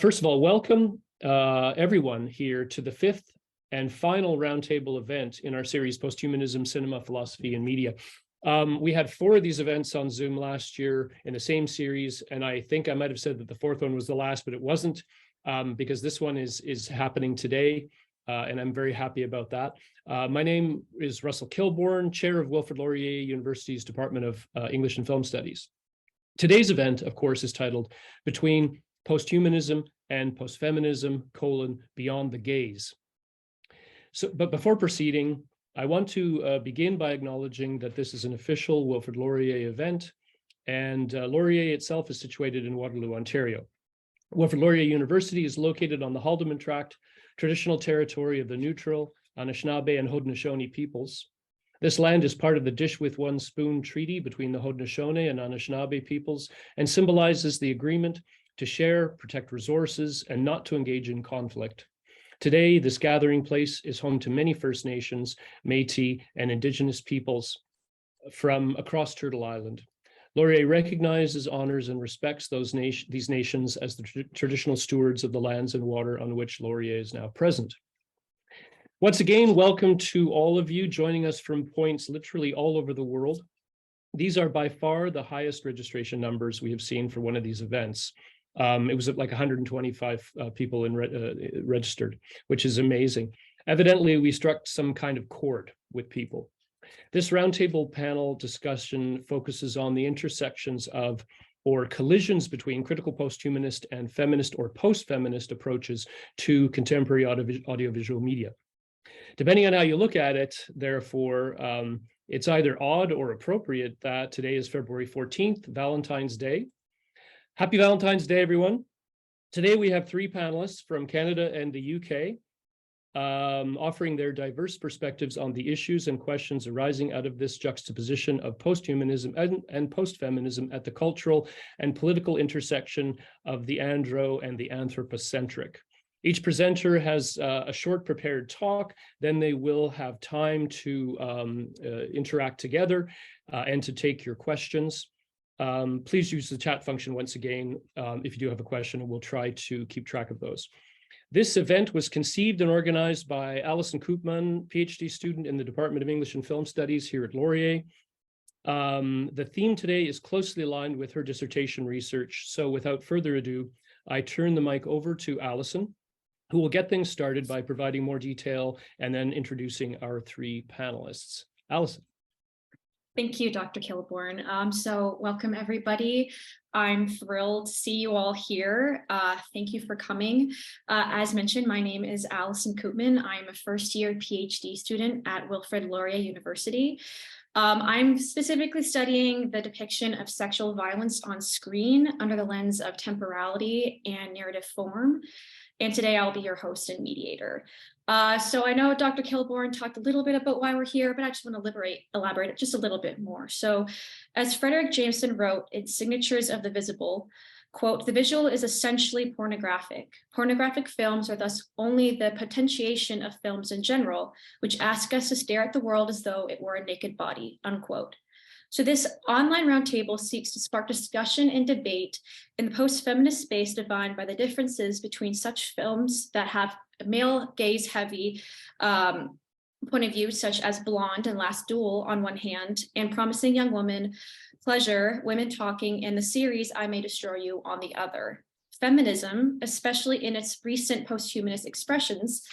First of all, welcome everyone here to the fifth and final roundtable event in our series, Posthumanism, Cinema, Philosophy, and Media. We had 4 of these events on Zoom last year in the same series, and I think I might have said that the 4th one was the last, but it wasn't, because this one is happening today, and I'm very happy about that. My name is Russell Kilbourne, Chair of Wilfrid Laurier University's Department of English and Film Studies. Today's event, of course, is titled Between Posthumanism and Postfeminism, Beyond the Gaze. But before proceeding, I want to begin by acknowledging that this is an official Wilfrid Laurier event, and Laurier itself is situated in Waterloo, Ontario. Wilfrid Laurier University is located on the Haldimand Tract, traditional territory of the Neutral, Anishinaabe, and Haudenosaunee peoples. This land is part of the Dish with One Spoon Treaty between the Haudenosaunee and Anishinaabe peoples and symbolizes the agreement to share, protect resources, and not to engage in conflict. Today, this gathering place is home to many First Nations, Métis, and Indigenous peoples from across Turtle Island. Laurier recognizes, honors, and respects these nations as the traditional stewards of the lands and water on which Laurier is now present. Once again, welcome to all of you joining us from points literally all over the world. These are by far the highest registration numbers we have seen for one of these events. It was like 125 people registered, which is amazing. Evidently, we struck some kind of chord with people. This roundtable panel discussion focuses on the intersections of or collisions between critical posthumanist and feminist or post-feminist approaches to contemporary audiovisual media. Depending on how you look at it, therefore, it's either odd or appropriate that today is February 14th, Valentine's Day. Happy Valentine's Day, everyone. Today we have 3 panelists from Canada and the UK offering their diverse perspectives on the issues and questions arising out of this juxtaposition of posthumanism and postfeminism at the cultural and political intersection of the andro and the anthropocentric. Each presenter has a short prepared talk, then they will have time to interact together and to take your questions. Please use the chat function once again if you do have a question, and we'll try to keep track of those. This event was conceived and organized by Alison Koopman, PhD student in the Department of English and Film Studies here at Laurier. The theme today is closely aligned with her dissertation research, so without further ado, I turn the mic over to Alison, who will get things started by providing more detail and then introducing our 3 panelists. Alison. Thank you, Dr. Kilbourne. So welcome, everybody. I'm thrilled to see you all here. Thank you for coming. As mentioned, my name is Alison Koopman. I'm a first-year PhD student at Wilfrid Laurier University. I'm specifically studying the depiction of sexual violence on screen under the lens of temporality and narrative form. And today I'll be your host and mediator. So I know Dr. Kilbourne talked a little bit about why we're here, but I just want to elaborate just a little bit more. So as Frederick Jameson wrote in Signatures of the Visible, quote, "The visual is essentially pornographic. Pornographic films are thus only the potentiation of films in general, which ask us to stare at the world as though it were a naked body," unquote. So this online roundtable seeks to spark discussion and debate in the post-feminist space defined by the differences between such films that have a male gaze heavy point of view, such as Blonde and Last Duel on one hand, and Promising Young Woman, Pleasure, Women Talking, and the series I May Destroy You on the other. Feminism, especially in its recent posthumanist expressions,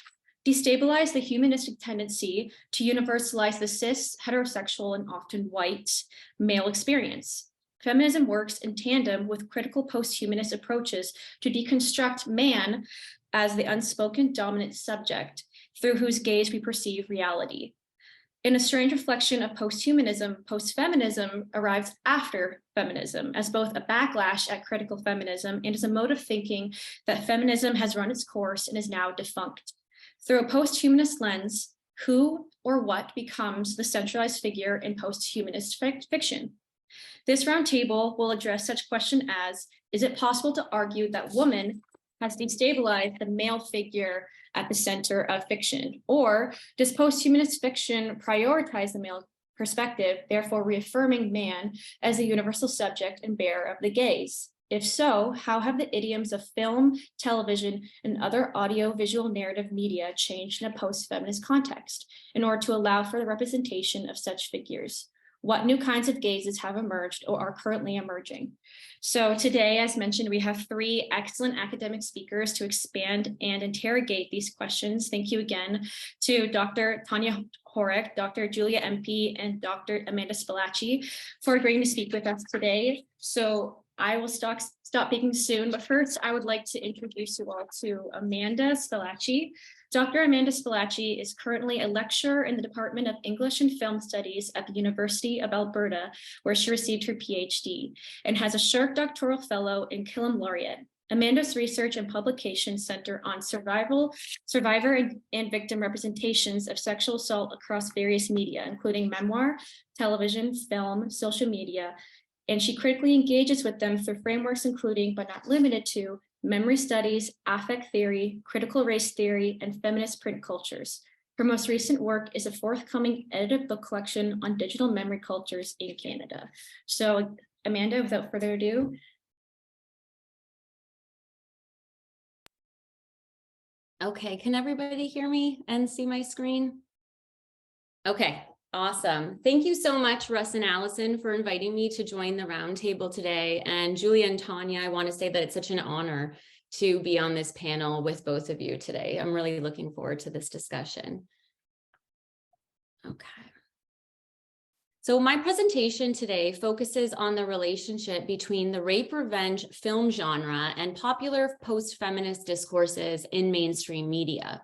destabilize the humanistic tendency to universalize the cis, heterosexual, and often white male experience. Feminism works in tandem with critical posthumanist approaches to deconstruct man as the unspoken dominant subject through whose gaze we perceive reality. In a strange reflection of posthumanism, postfeminism arrives after feminism as both a backlash at critical feminism and as a mode of thinking that feminism has run its course and is now defunct. Through a posthumanist lens, who or what becomes the centralized figure in posthumanist fiction? This roundtable will address such questions as, is it possible to argue that woman has destabilized the male figure at the center of fiction? Or does posthumanist fiction prioritize the male perspective, therefore reaffirming man as the universal subject and bearer of the gaze? If so, how have the idioms of film, television, and other audio-visual narrative media changed in a post-feminist context in order to allow for the representation of such figures? What new kinds of gazes have emerged or are currently emerging? So today, as mentioned, we have three excellent academic speakers to expand and interrogate these questions. Thank you again to Dr. Tanya Horek, Dr. Julia MP, and Dr. Amanda Spilacci for agreeing to speak with us today. So I will stop speaking soon, but first I would like to introduce you all to Amanda Spilacci. Dr. Amanda Spilacci is currently a lecturer in the Department of English and Film Studies at the University of Alberta, where she received her PhD, and has a Shirk Doctoral Fellow and Killam Laureate. Amanda's research and publications center on survivor and victim representations of sexual assault across various media, including memoir, television, film, social media, and she critically engages with them through frameworks including, but not limited to, memory studies, affect theory, critical race theory, and feminist print cultures. Her most recent work is a forthcoming edited book collection on digital memory cultures in Canada. So Amanda, without further ado. Okay, can everybody hear me and see my screen? Okay, awesome. Thank you so much, Russ and Allison, for inviting me to join the roundtable today. And Julia and Tanya, I want to say that it's such an honor to be on this panel with both of you today. I'm really looking forward to this discussion. Okay. So my presentation today focuses on the relationship between the rape revenge film genre and popular post-feminist discourses in mainstream media.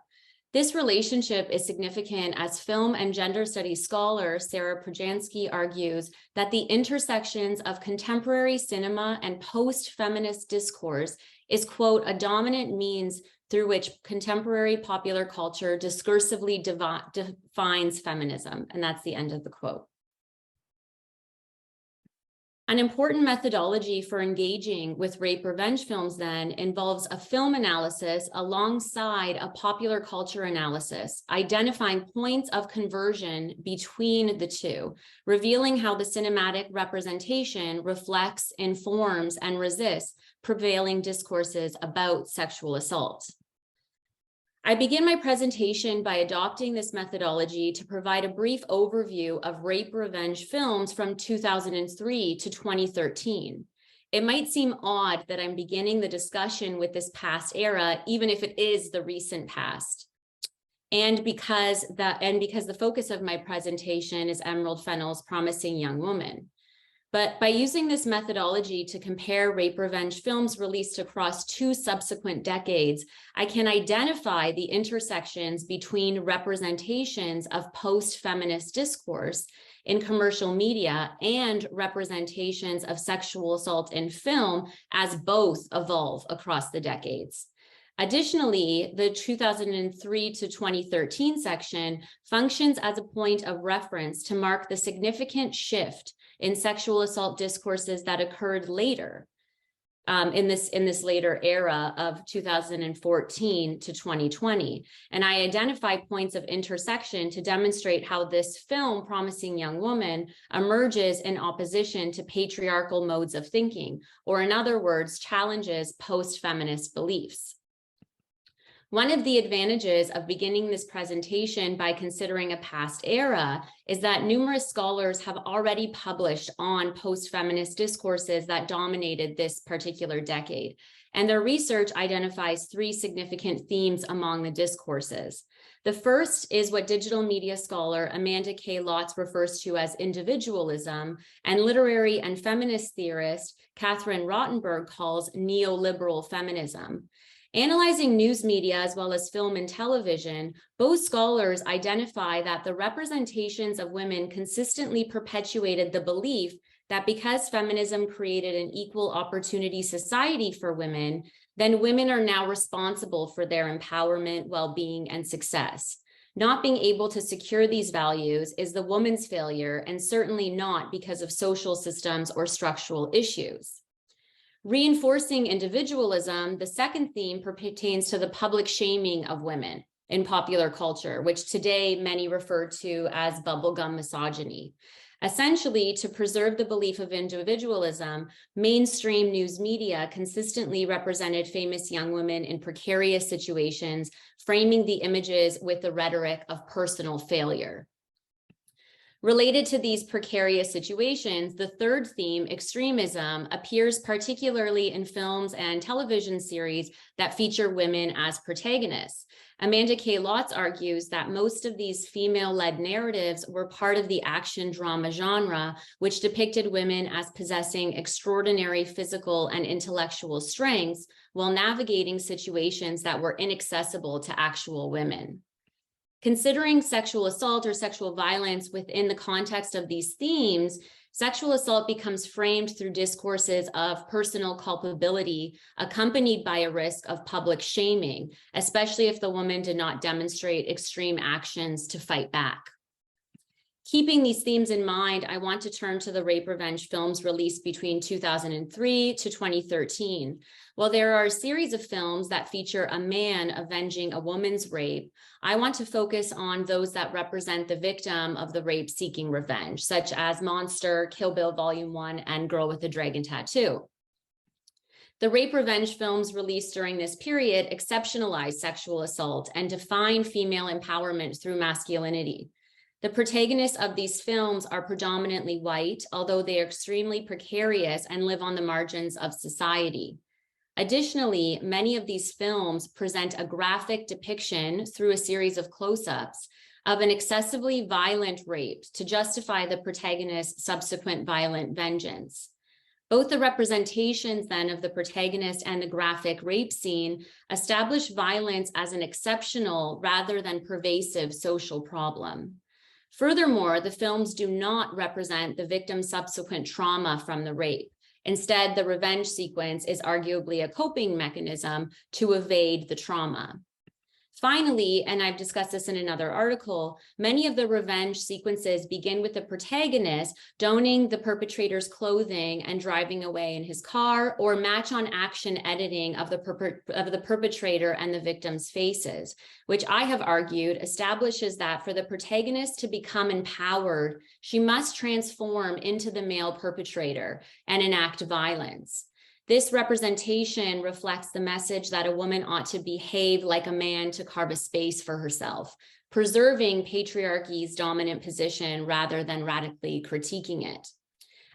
This relationship is significant as film and gender studies scholar Sarah Projansky argues that the intersections of contemporary cinema and post-feminist discourse is, quote, a dominant means through which contemporary popular culture discursively defines feminism. And that's the end of the quote. An important methodology for engaging with rape revenge films then involves a film analysis alongside a popular culture analysis, identifying points of conversion between the two, revealing how the cinematic representation reflects, informs, and resists prevailing discourses about sexual assault. I begin my presentation by adopting this methodology to provide a brief overview of rape revenge films from 2003 to 2013. It might seem odd that I'm beginning the discussion with this past era, even if it is the recent past. And because the focus of my presentation is Emerald Fennell's Promising Young Woman. But by using this methodology to compare rape revenge films released across two subsequent decades, I can identify the intersections between representations of post-feminist discourse in commercial media and representations of sexual assault in film as both evolve across the decades. Additionally, the 2003 to 2013 section functions as a point of reference to mark the significant shift in sexual assault discourses that occurred later in this later era of 2014 to 2020. And I identify points of intersection to demonstrate how this film, Promising Young Woman, emerges in opposition to patriarchal modes of thinking, or in other words, challenges post-feminist beliefs. One of the advantages of beginning this presentation by considering a past era is that numerous scholars have already published on post-feminist discourses that dominated this particular decade, and their research identifies three significant themes among the discourses. The first is what digital media scholar Amanda K. Lotz refers to as individualism, and literary and feminist theorist Catherine Rottenberg calls neoliberal feminism. Analyzing news media as well as film and television, both scholars identify that the representations of women consistently perpetuated the belief that because feminism created an equal opportunity society for women, then women are now responsible for their empowerment, well-being, and success. Not being able to secure these values is the woman's failure, and certainly not because of social systems or structural issues. Reinforcing individualism, the second theme pertains to the public shaming of women in popular culture, which today many refer to as bubblegum misogyny. Essentially, to preserve the belief of individualism, mainstream news media consistently represented famous young women in precarious situations, framing the images with the rhetoric of personal failure. Related to these precarious situations, the third theme, extremism, appears particularly in films and television series that feature women as protagonists. Amanda K. Lotz argues that most of these female-led narratives were part of the action drama genre, which depicted women as possessing extraordinary physical and intellectual strengths while navigating situations that were inaccessible to actual women. Considering sexual assault or sexual violence within the context of these themes, sexual assault becomes framed through discourses of personal culpability, accompanied by a risk of public shaming, especially if the woman did not demonstrate extreme actions to fight back. Keeping these themes in mind, I want to turn to the rape revenge films released between 2003 to 2013. While there are a series of films that feature a man avenging a woman's rape, I want to focus on those that represent the victim of the rape seeking revenge, such as Monster, Kill Bill Volume 1, and Girl with a Dragon Tattoo. The rape revenge films released during this period exceptionalize sexual assault and define female empowerment through masculinity. The protagonists of these films are predominantly white, although they are extremely precarious and live on the margins of society. Additionally, many of these films present a graphic depiction through a series of close-ups of an excessively violent rape to justify the protagonist's subsequent violent vengeance. Both the representations then of the protagonist and the graphic rape scene establish violence as an exceptional rather than pervasive social problem. Furthermore, the films do not represent the victim's subsequent trauma from the rape. Instead, the revenge sequence is arguably a coping mechanism to evade the trauma. Finally, and I've discussed this in another article, many of the revenge sequences begin with the protagonist donning the perpetrator's clothing and driving away in his car, or match-on-action editing of the perpetrator and the victim's faces, which I have argued establishes that for the protagonist to become empowered, she must transform into the male perpetrator and enact violence. This representation reflects the message that a woman ought to behave like a man to carve a space for herself, preserving patriarchy's dominant position rather than radically critiquing it.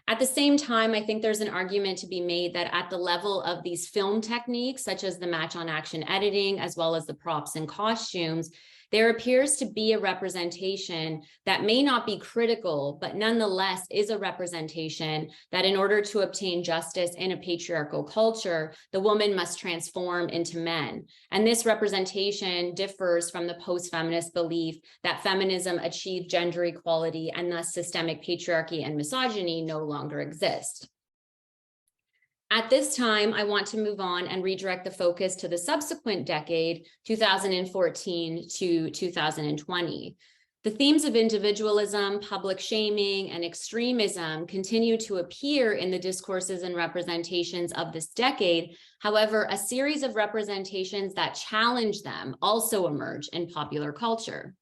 At the same time, I think there's an argument to be made that at the level of these film techniques, such as the match-on-action editing, as well as the props and costumes, there appears to be a representation that may not be critical, but nonetheless is a representation that in order to obtain justice in a patriarchal culture, the woman must transform into men. And this representation differs from the post-feminist belief that feminism achieved gender equality and thus systemic patriarchy and misogyny no longer exist. At this time, I want to move on and redirect the focus to the subsequent decade, 2014 to 2020. The themes of individualism, public shaming, and extremism continue to appear in the discourses and representations of this decade. However, a series of representations that challenge them also emerge in popular culture.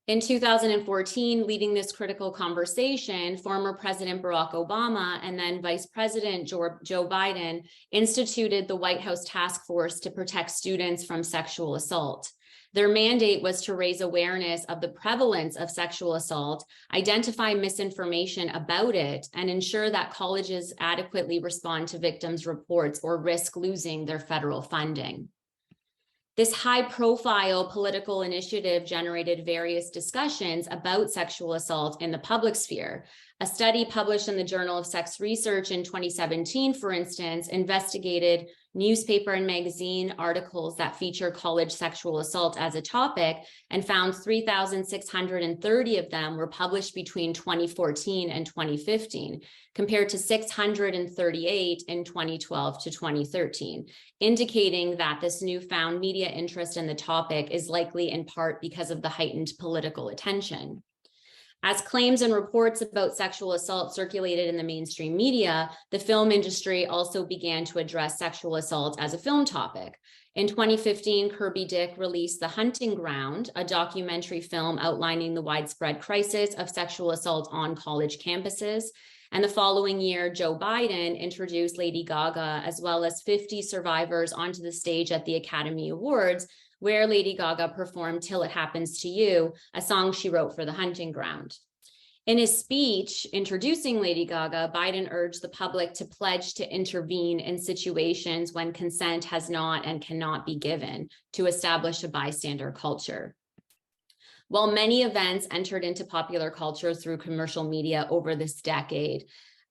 In 2014, leading this critical conversation, former President Barack Obama and then Vice President Joe Biden instituted the White House Task Force to protect students from sexual assault. Their mandate was to raise awareness of the prevalence of sexual assault, identify misinformation about it, and ensure that colleges adequately respond to victims' reports or risk losing their federal funding. This high-profile political initiative generated various discussions about sexual assault in the public sphere. A study published in the Journal of Sex Research in 2017, for instance, investigated newspaper and magazine articles that feature college sexual assault as a topic and found 3,630 of them were published between 2014 and 2015, compared to 638 in 2012 to 2013, indicating that this newfound media interest in the topic is likely in part because of the heightened political attention. As claims and reports about sexual assault circulated in the mainstream media, the film industry also began to address sexual assault as a film topic. In 2015, Kirby Dick released The Hunting Ground, a documentary film outlining the widespread crisis of sexual assault on college campuses. And the following year, Joe Biden introduced Lady Gaga, as well as 50 survivors, onto the stage at the Academy Awards, where Lady Gaga performed Till It Happens to You, a song she wrote for The Hunting Ground. In his speech introducing Lady Gaga, Biden urged the public to pledge to intervene in situations when consent has not and cannot be given to establish a bystander culture. While many events entered into popular culture through commercial media over this decade,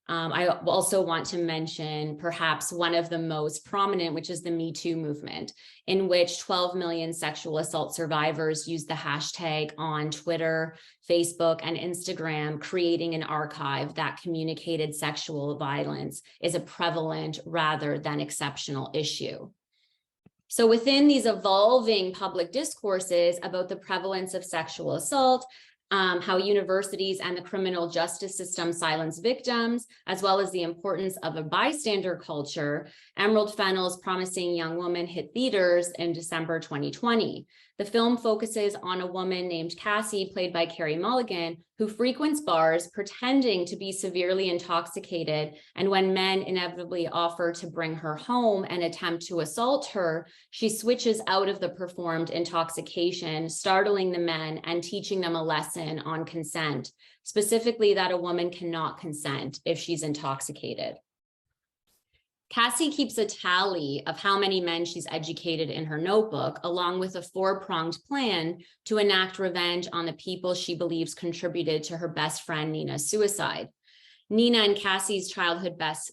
I also want to mention perhaps one of the most prominent, which is the Me Too movement, in which 12 million sexual assault survivors used the hashtag on Twitter, Facebook, and Instagram, creating an archive that communicated sexual violence is a prevalent rather than exceptional issue. So within these evolving public discourses about the prevalence of sexual assault, how universities and the criminal justice system silence victims, as well as the importance of a bystander culture, Emerald Fennell's Promising Young Woman hit theaters in December 2020. The film focuses on a woman named Cassie, played by Carey Mulligan, who frequents bars pretending to be severely intoxicated, and when men inevitably offer to bring her home and attempt to assault her, she switches out of the performed intoxication, startling the men and teaching them a lesson on consent, specifically that a woman cannot consent if she's intoxicated. Cassie keeps a tally of how many men she's educated in her notebook, along with a four-pronged plan to enact revenge on the people she believes contributed to her best friend Nina's suicide. Nina was Cassie's childhood best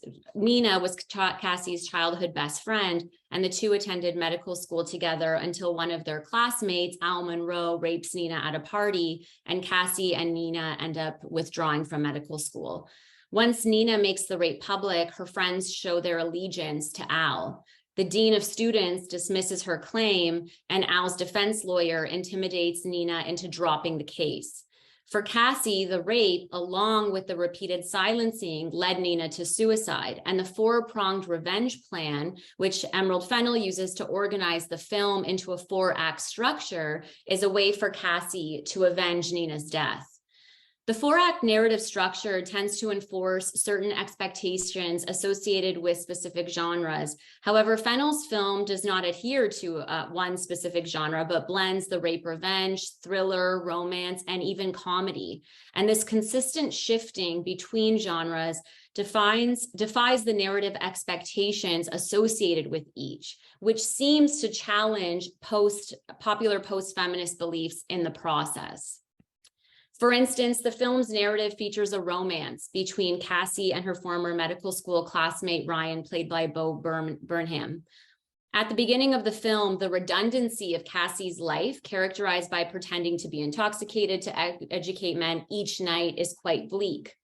friend, and the two attended medical school together until one of their classmates, Al Monroe, rapes Nina at a party, and Cassie and Nina end up withdrawing from medical school. Once Nina makes the rape public, her friends show their allegiance to Al. The dean of students dismisses her claim, and Al's defense lawyer intimidates Nina into dropping the case. For Cassie, the rape, along with the repeated silencing, led Nina to suicide, and the four-pronged revenge plan, which Emerald Fennell uses to organize the film into a four-act structure, is a way for Cassie to avenge Nina's death. The four-act narrative structure tends to enforce certain expectations associated with specific genres. However, Fennell's film does not adhere to one specific genre, but blends the rape revenge, thriller, romance, and even comedy. And this consistent shifting between genres defies the narrative expectations associated with each, which seems to challenge popular post-feminist beliefs in the process. For instance, the film's narrative features a romance between Cassie and her former medical school classmate, Ryan, played by Bo Burnham. At the beginning of the film, the redundancy of Cassie's life, characterized by pretending to be intoxicated to educate men each night, is quite bleak.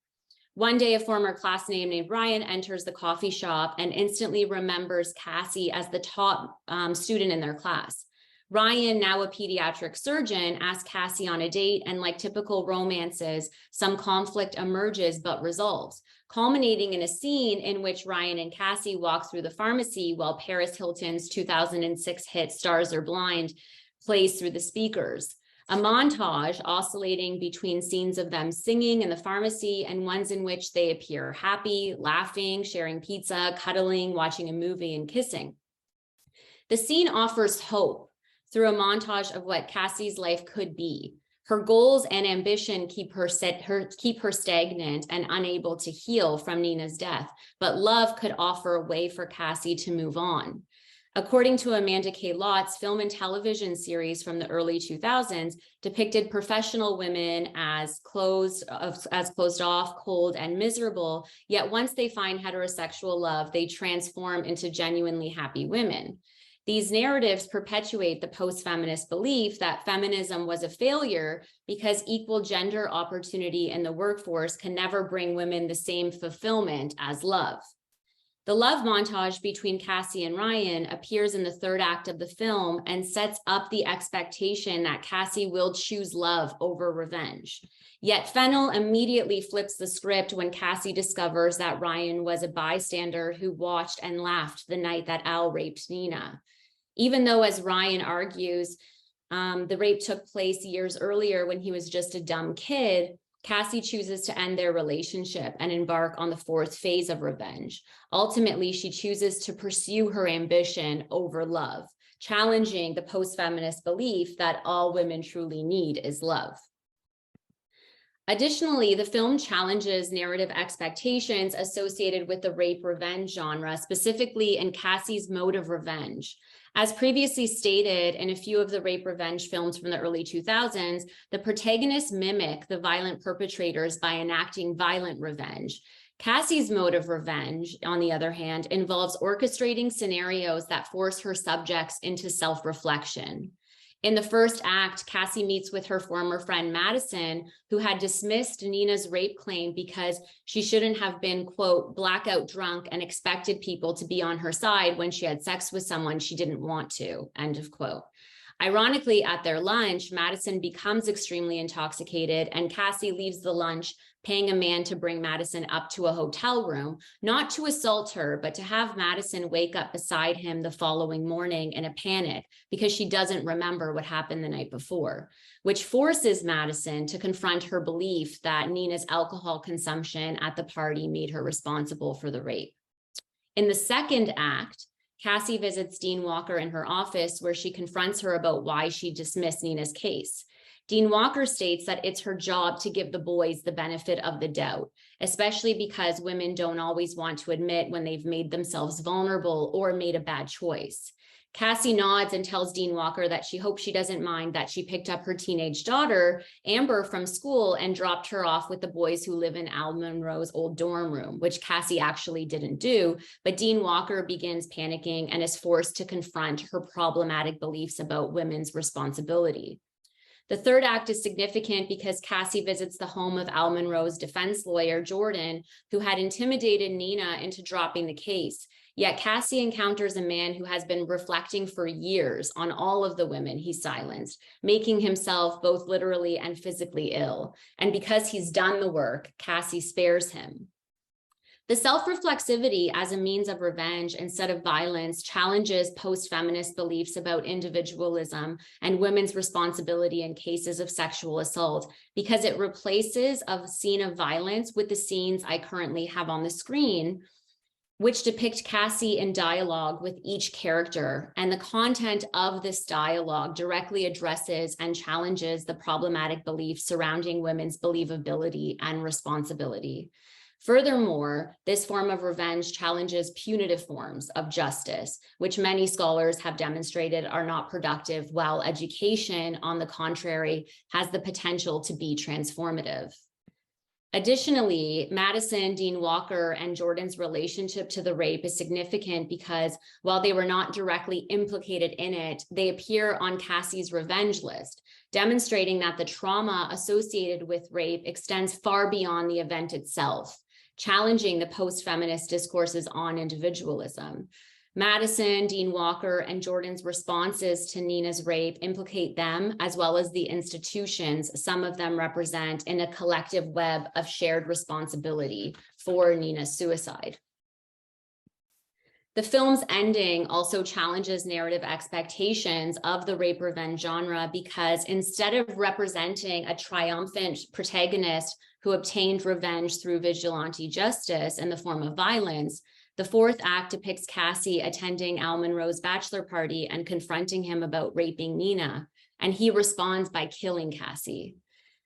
One day, a former classmate named Ryan enters the coffee shop and instantly remembers Cassie as the top student in their class. Ryan, now a pediatric surgeon, asks Cassie on a date, and like typical romances, some conflict emerges but resolves, culminating in a scene in which Ryan and Cassie walk through the pharmacy while Paris Hilton's 2006 hit Stars Are Blind plays through the speakers. A montage oscillating between scenes of them singing in the pharmacy and ones in which they appear happy, laughing, sharing pizza, cuddling, watching a movie, and kissing. The scene offers hope through a montage of what Cassie's life could be. Her goals and ambition keep her stagnant and unable to heal from Nina's death, but love could offer a way for Cassie to move on. According to Amanda K. Lott's film and television series from the early 2000s, depicted professional women as closed off, cold, and miserable, yet once they find heterosexual love, they transform into genuinely happy women. These narratives perpetuate the post-feminist belief that feminism was a failure because equal gender opportunity in the workforce can never bring women the same fulfillment as love. The love montage between Cassie and Ryan appears in the third act of the film and sets up the expectation that Cassie will choose love over revenge. Yet Fennel immediately flips the script when Cassie discovers that Ryan was a bystander who watched and laughed the night that Al raped Nina. Even though, as Ryan argues, the rape took place years earlier when he was just a dumb kid, Cassie chooses to end their relationship and embark on the fourth phase of revenge. Ultimately, she chooses to pursue her ambition over love, challenging the post-feminist belief that all women truly need is love. Additionally, the film challenges narrative expectations associated with the rape revenge genre, specifically in Cassie's mode of revenge. As previously stated in a few of the rape revenge films from the early 2000s, the protagonists mimic the violent perpetrators by enacting violent revenge. Cassie's mode of revenge, on the other hand, involves orchestrating scenarios that force her subjects into self-reflection. In the first act, Cassie meets with her former friend Madison, who had dismissed Nina's rape claim because she shouldn't have been, quote, blackout drunk and expected people to be on her side when she had sex with someone she didn't want to, end of quote. Ironically, at their lunch, Madison becomes extremely intoxicated and Cassie leaves the lunch paying a man to bring Madison up to a hotel room, not to assault her, but to have Madison wake up beside him the following morning in a panic because she doesn't remember what happened the night before, which forces Madison to confront her belief that Nina's alcohol consumption at the party made her responsible for the rape. In the second act, Cassie visits Dean Walker in her office where she confronts her about why she dismissed Nina's case. Dean Walker states that it's her job to give the boys the benefit of the doubt, especially because women don't always want to admit when they've made themselves vulnerable or made a bad choice. Cassie nods and tells Dean Walker that she hopes she doesn't mind that she picked up her teenage daughter, Amber, from school and dropped her off with the boys who live in Al Monroe's old dorm room, which Cassie actually didn't do, but Dean Walker begins panicking and is forced to confront her problematic beliefs about women's responsibility. The third act is significant because Cassie visits the home of Al Monroe's defense lawyer, Jordan, who had intimidated Nina into dropping the case. Yet Cassie encounters a man who has been reflecting for years on all of the women he silenced, making himself both literally and physically ill. And because he's done the work, Cassie spares him. The self-reflexivity as a means of revenge instead of violence challenges post-feminist beliefs about individualism and women's responsibility in cases of sexual assault because it replaces a scene of violence with the scenes I currently have on the screen, which depict Cassie in dialogue with each character. And the content of this dialogue directly addresses and challenges the problematic beliefs surrounding women's believability and responsibility. Furthermore, this form of revenge challenges punitive forms of justice, which many scholars have demonstrated are not productive, while education, on the contrary, has the potential to be transformative. Additionally, Madison, Dean Walker, and Jordan's relationship to the rape is significant because while they were not directly implicated in it, they appear on Cassie's revenge list, demonstrating that the trauma associated with rape extends far beyond the event itself, challenging the post-feminist discourses on individualism. Madison, Dean Walker, and Jordan's responses to Nina's rape implicate them as well as the institutions some of them represent in a collective web of shared responsibility for Nina's suicide. The film's ending also challenges narrative expectations of the rape revenge genre because instead of representing a triumphant protagonist who obtained revenge through vigilante justice in the form of violence, the fourth act depicts Cassie attending Al Monroe's bachelor party and confronting him about raping Nina, and he responds by killing Cassie.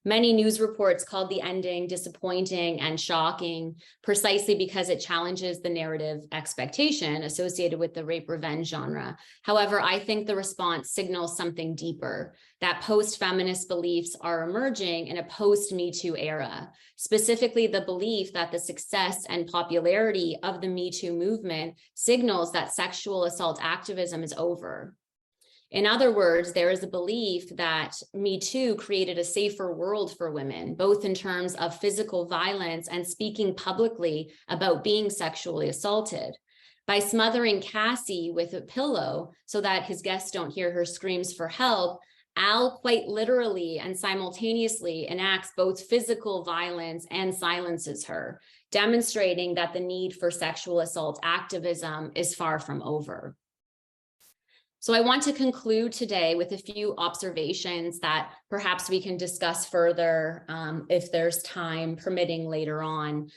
Many news reports called the ending disappointing and shocking precisely because it challenges the narrative expectation associated with the rape revenge genre. However, I think the response signals something deeper, that post-feminist beliefs are emerging in a post-Me Too era, specifically the belief that the success and popularity of the Me Too movement signals that sexual assault activism is over. In other words, there is a belief that Me Too created a safer world for women, both in terms of physical violence and speaking publicly about being sexually assaulted. By smothering Cassie with a pillow so that his guests don't hear her screams for help, Al quite literally and simultaneously enacts both physical violence and silences her, demonstrating that the need for sexual assault activism is far from over. So I want to conclude today with a few observations that perhaps we can discuss further if there's time permitting later on.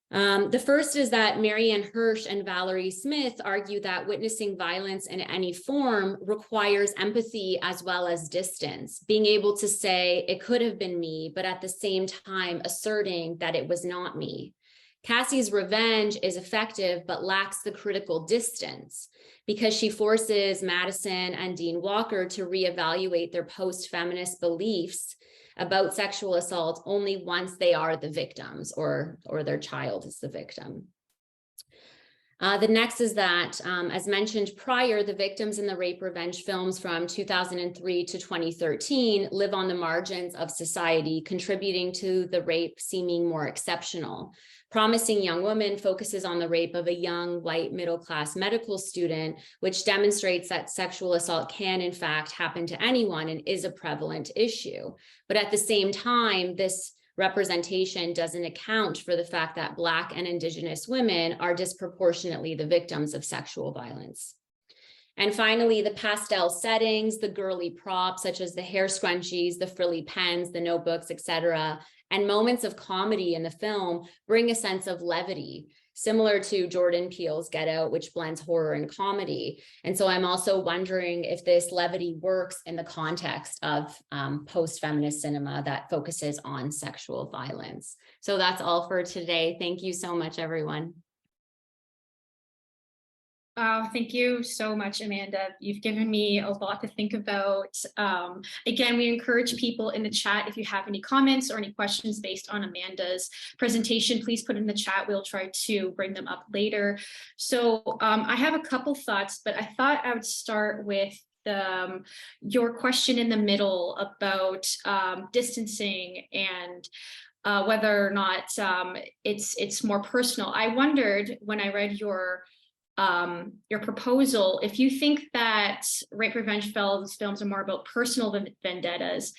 The first is that Marianne Hirsch and Valerie Smith argue that witnessing violence in any form requires empathy as well as distance, being able to say it could have been me, but at the same time asserting that it was not me. Cassie's revenge is effective, but lacks the critical distance because she forces Madison and Dean Walker to reevaluate their post-feminist beliefs about sexual assault only once they are the victims or their child is the victim. The next is that, as mentioned prior, the victims in the rape revenge films from 2003 to 2013 live on the margins of society, contributing to the rape seeming more exceptional. Promising Young Woman focuses on the rape of a young white middle-class medical student, which demonstrates that sexual assault can in fact happen to anyone and is a prevalent issue. But at the same time, this representation doesn't account for the fact that Black and Indigenous women are disproportionately the victims of sexual violence. And finally, the pastel settings, the girly props, such as the hair scrunchies, the frilly pens, the notebooks, etc., and moments of comedy in the film bring a sense of levity, similar to Jordan Peele's Get Out, which blends horror and comedy. And so I'm also wondering if this levity works in the context of post-feminist cinema that focuses on sexual violence. So that's all for today. Thank you so much, everyone. Thank you so much, Amanda. You've given me a lot to think about. Again, we encourage people in the chat, if you have any comments or any questions based on Amanda's presentation, please put in the chat. We'll try to bring them up later. So I have a couple thoughts, but I thought I would start with your question in the middle about distancing and whether or not it's more personal. I wondered when I read your proposal, if you think that rape revenge films are more about personal vendettas,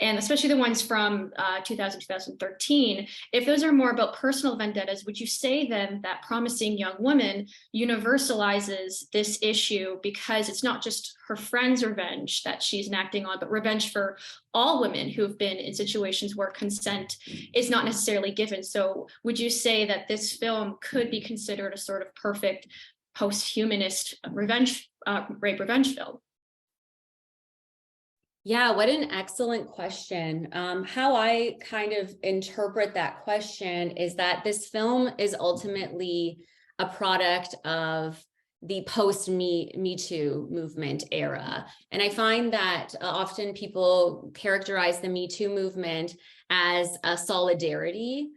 and especially the ones from 2013, if those are more about personal vendettas, would you say then that Promising Young Woman universalizes this issue because it's not just her friend's revenge that she's enacting on, but revenge for all women who have been in situations where consent is not necessarily given? So would you say that this film could be considered a sort of perfect post-humanist rape revenge film? Yeah, what an excellent question. How I kind of interpret that question is that this film is ultimately a product of the post-Me Too movement era. And I find that often people characterize the Me Too movement as a solidarity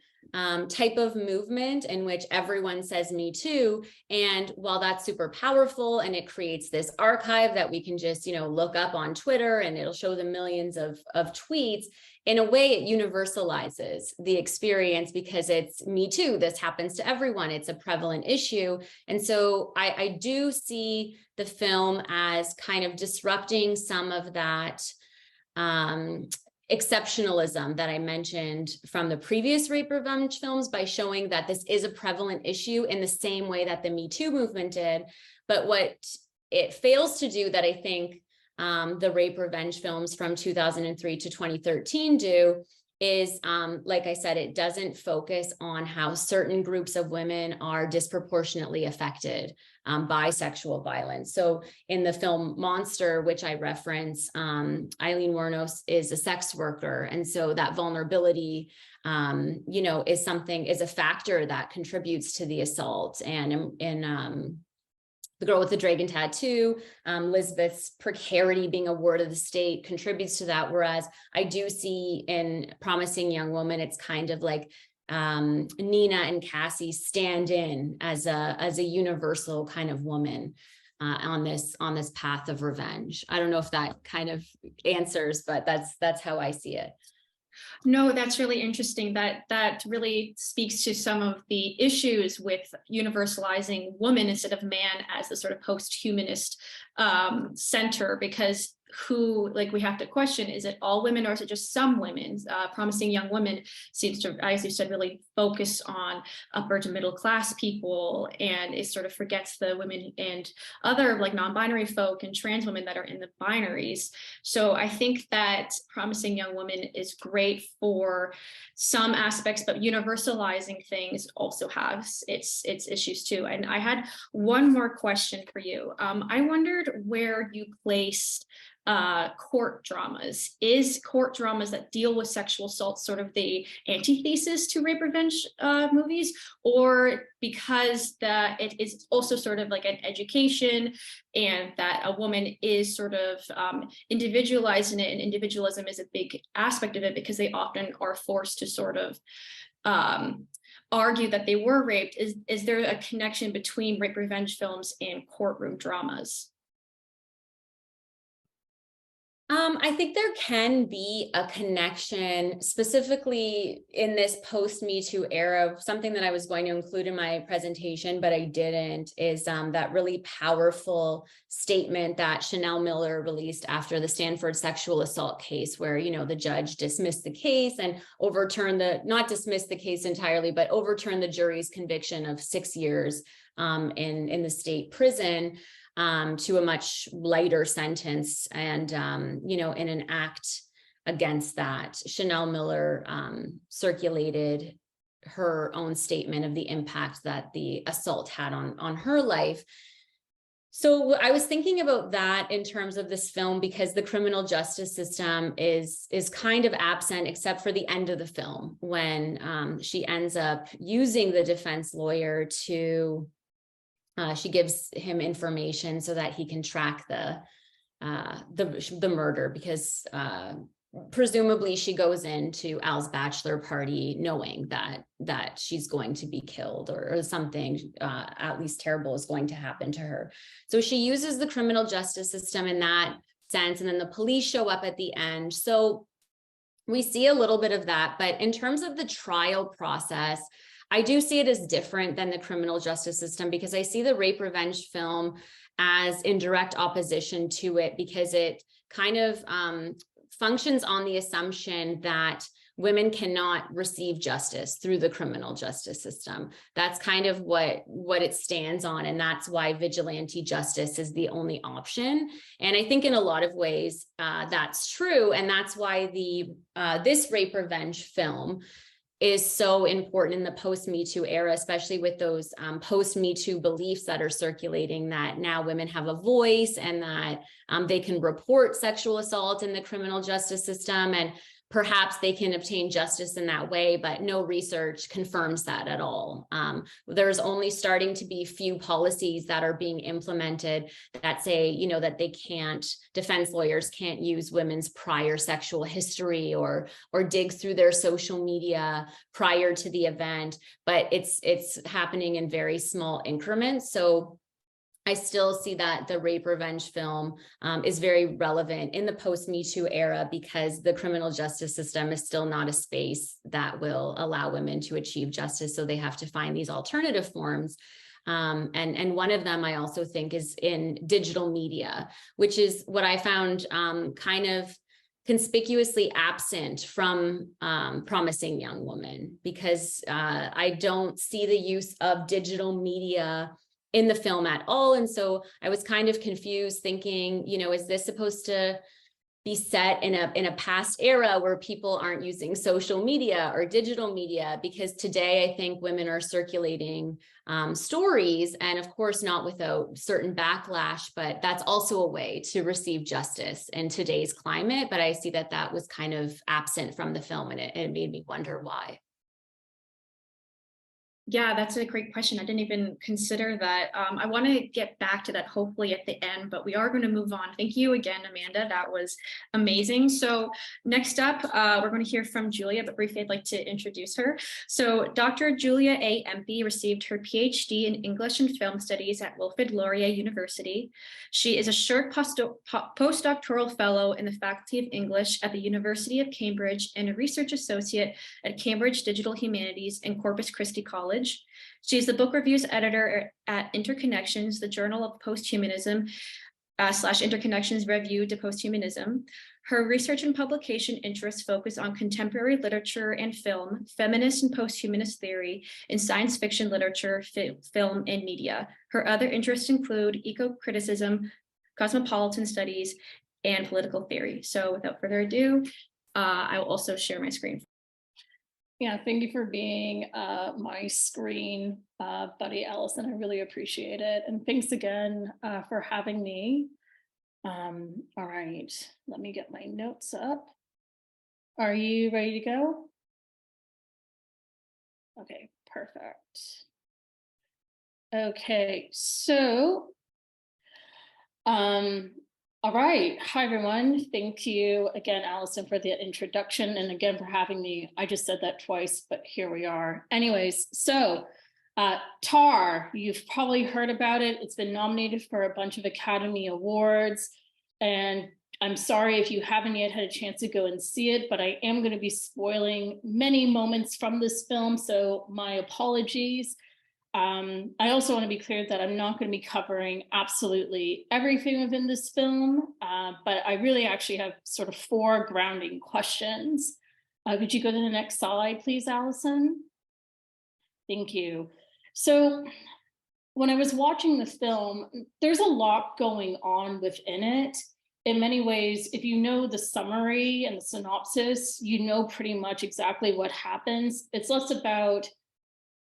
type of movement in which everyone says me too. And while that's super powerful and it creates this archive that we can just, look up on Twitter and it'll show the millions of tweets, in a way it universalizes the experience because it's me too. This happens to everyone. It's a prevalent issue. And so I do see the film as kind of disrupting some of that exceptionalism that I mentioned from the previous rape revenge films by showing that this is a prevalent issue in the same way that the Me Too movement did. But what it fails to do that I think the rape revenge films from 2003 to 2013 do is, like I said, it doesn't focus on how certain groups of women are disproportionately affected by sexual violence. So in the film Monster, which I reference, Eileen Wuornos is a sex worker. And so that vulnerability, is a factor that contributes to the assault. And in The Girl with the Dragon Tattoo, Lisbeth's precarity being a ward of the state contributes to that. Whereas I do see in Promising Young Woman, it's kind of like Nina and Cassie stand in as a universal kind of woman on this path of revenge. I don't know if that kind of answers, but that's how I see it. No, that's really interesting. That really speaks to some of the issues with universalizing woman instead of man as the sort of post-humanist center, because who, like, we have to question, is it all women or is it just some women? Promising Young Women seems to, as you said, really focus on upper to middle class people, and it sort of forgets the women and other like non-binary folk and trans women that are in the binaries. So I think that Promising Young Woman is great for some aspects, but universalizing things also has its issues too. And I had one more question for you. I wondered where you placed court dramas. Is court dramas that deal with sexual assault sort of the antithesis to rape revenge movies, or because it is also sort of like an education, and that a woman is sort of individualized in it, and individualism is a big aspect of it because they often are forced to sort of argue that they were raped? Is there a connection between rape revenge films and courtroom dramas? I think there can be a connection, specifically in this post-Me Too era. Something that I was going to include in my presentation, but I didn't, is that really powerful statement that Chanel Miller released after the Stanford sexual assault case, where, you know, the judge dismissed the case and overturned not dismissed the case entirely, but overturned the jury's conviction of 6 years in the state prison, to a much lighter sentence. And, you know, in an act against that, Chanel Miller circulated her own statement of the impact that the assault had on her life. So I was thinking about that in terms of this film, because the criminal justice system is kind of absent, except for the end of the film, when she ends up using the defense lawyer to she gives him information so that he can track the murder, because presumably she goes into Al's bachelor party knowing that she's going to be killed, or something at least terrible is going to happen to her. So she uses the criminal justice system in that sense, and then the police show up at the end. So we see a little bit of that, but in terms of the trial process, I do see it as different than the criminal justice system, because I see the rape revenge film as in direct opposition to it, because it kind of functions on the assumption that women cannot receive justice through the criminal justice system. That's kind of what it stands on. And that's why vigilante justice is the only option. And I think in a lot of ways, that's true. And that's why this rape revenge film is so important in the post-Me Too era, especially with those post-Me Too beliefs that are circulating, that now women have a voice and that they can report sexual assault in the criminal justice system, and perhaps they can obtain justice in that way, but no research confirms that at all. There's only starting to be few policies that are being implemented that say, you know, that defense lawyers can't use women's prior sexual history or dig through their social media prior to the event, but it's happening in very small increments. So I still see that the rape revenge film is very relevant in the post-Me Too era, because the criminal justice system is still not a space that will allow women to achieve justice. So they have to find these alternative forms. And one of them I also think is in digital media, which is what I found kind of conspicuously absent from Promising Young Woman, because I don't see the use of digital media in the film at all. And so I was kind of confused, thinking, you know, is this supposed to be set in a past era where people aren't using social media or digital media? Because today I think women are circulating stories, and of course not without certain backlash, but that's also a way to receive justice in today's climate. But I see that was kind of absent from the film, and it made me wonder why. Yeah, that's a great question. I didn't even consider that. I want to get back to that hopefully at the end, but we are going to move on. Thank you again, Amanda. That was amazing. So next up, we're going to hear from Julia, but briefly I'd like to introduce her. So Dr. Julia A. Empey received her PhD in English and Film Studies at Wilfrid Laurier University. She is a Shirk postdoctoral fellow in the Faculty of English at the University of Cambridge and a research associate at Cambridge Digital Humanities and Corpus Christi College. She is the book reviews editor at Interconnections, the Journal of Posthumanism / Interconnections Review de Posthumanism. Her research and publication interests focus on contemporary literature and film, feminist and posthumanist theory, and science fiction literature, film, and media. Her other interests include eco-criticism, cosmopolitan studies, and political theory. So without further ado, I will also share my screen. Yeah, thank you for being my screen buddy, Allison. I really appreciate it. And thanks again for having me. All right, let me get my notes up. Are you ready to go? Okay, perfect. Okay, so, all right. Hi, everyone. Thank you again, Allison, for the introduction. And again, for having me. I just said that twice, but here we are. Anyways, so Tar, you've probably heard about it. It's been nominated for a bunch of Academy Awards. And I'm sorry if you haven't yet had a chance to go and see it, but I am going to be spoiling many moments from this film. So my apologies. I also want to be clear that I'm not going to be covering absolutely everything within this film, but I really actually have sort of 4 grounding questions. Could you go to the next slide, please, Allison? Thank you. So when I was watching the film, there's a lot going on within it. In many ways, if you know the summary and the synopsis, you know pretty much exactly what happens. It's less about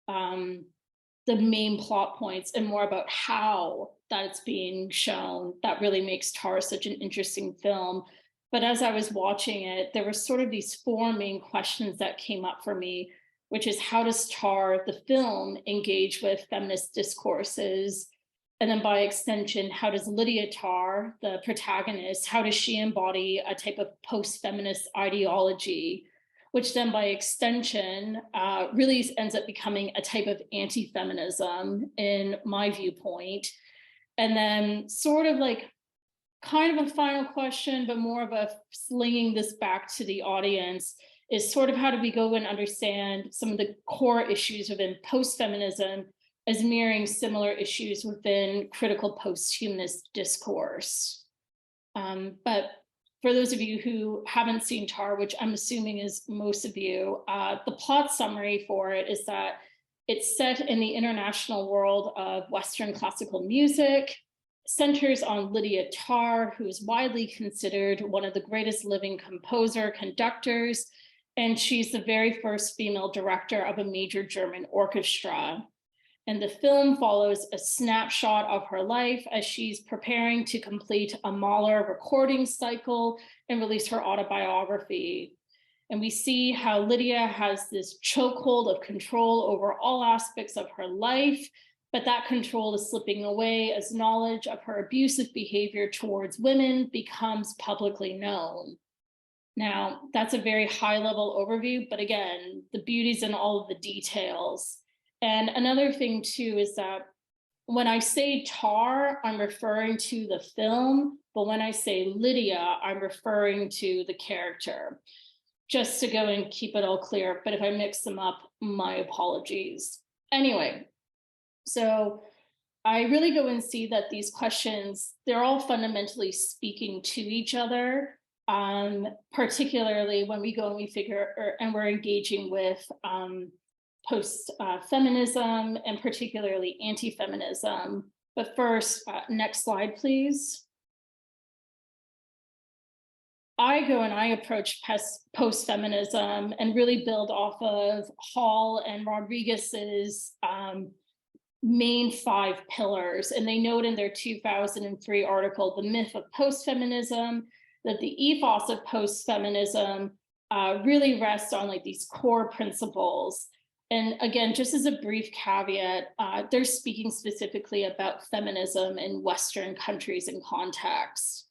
the main plot points and more about how that it's being shown that really makes Tar such an interesting film. But as I was watching it, there were sort of these 4 main questions that came up for me, which is how does Tar, the film, engage with feminist discourses? And then by extension, how does Lydia Tar, the protagonist, how does she embody a type of post-feminist ideology, which then by extension really ends up becoming a type of anti-feminism in my viewpoint. And then sort of like kind of a final question, but more of a slinging this back to the audience is sort of how do we go and understand some of the core issues within post-feminism as mirroring similar issues within critical post-humanist discourse. But for those of you who haven't seen Tar, which I'm assuming is most of you, the plot summary for it is that it's set in the international world of Western classical music, centers on Lydia Tar, who is widely considered one of the greatest living conductors, and she's the very first female director of a major German orchestra. And the film follows a snapshot of her life as she's preparing to complete a Mahler recording cycle and release her autobiography. And we see how Lydia has this chokehold of control over all aspects of her life, but that control is slipping away as knowledge of her abusive behavior towards women becomes publicly known. Now, that's a very high-level overview, but again, the beauty's in all of the details. And another thing too is that when I say Tar, I'm referring to the film, but when I say Lydia, I'm referring to the character, just to go and keep it all clear. But if I mix them up, my apologies. Anyway, so I really go and see that these questions, they're all fundamentally speaking to each other, particularly when we go and we figure, and we're engaging with post-feminism and particularly anti-feminism. But first, next slide, please. I go and I approach post-feminism and really build off of Hall and Rodriguez's main 5 pillars. And they note in their 2003 article, The Myth of Post-Feminism, that the ethos of post-feminism really rests on like these core principles. And again, just as a brief caveat, they're speaking specifically about feminism in Western countries and contexts.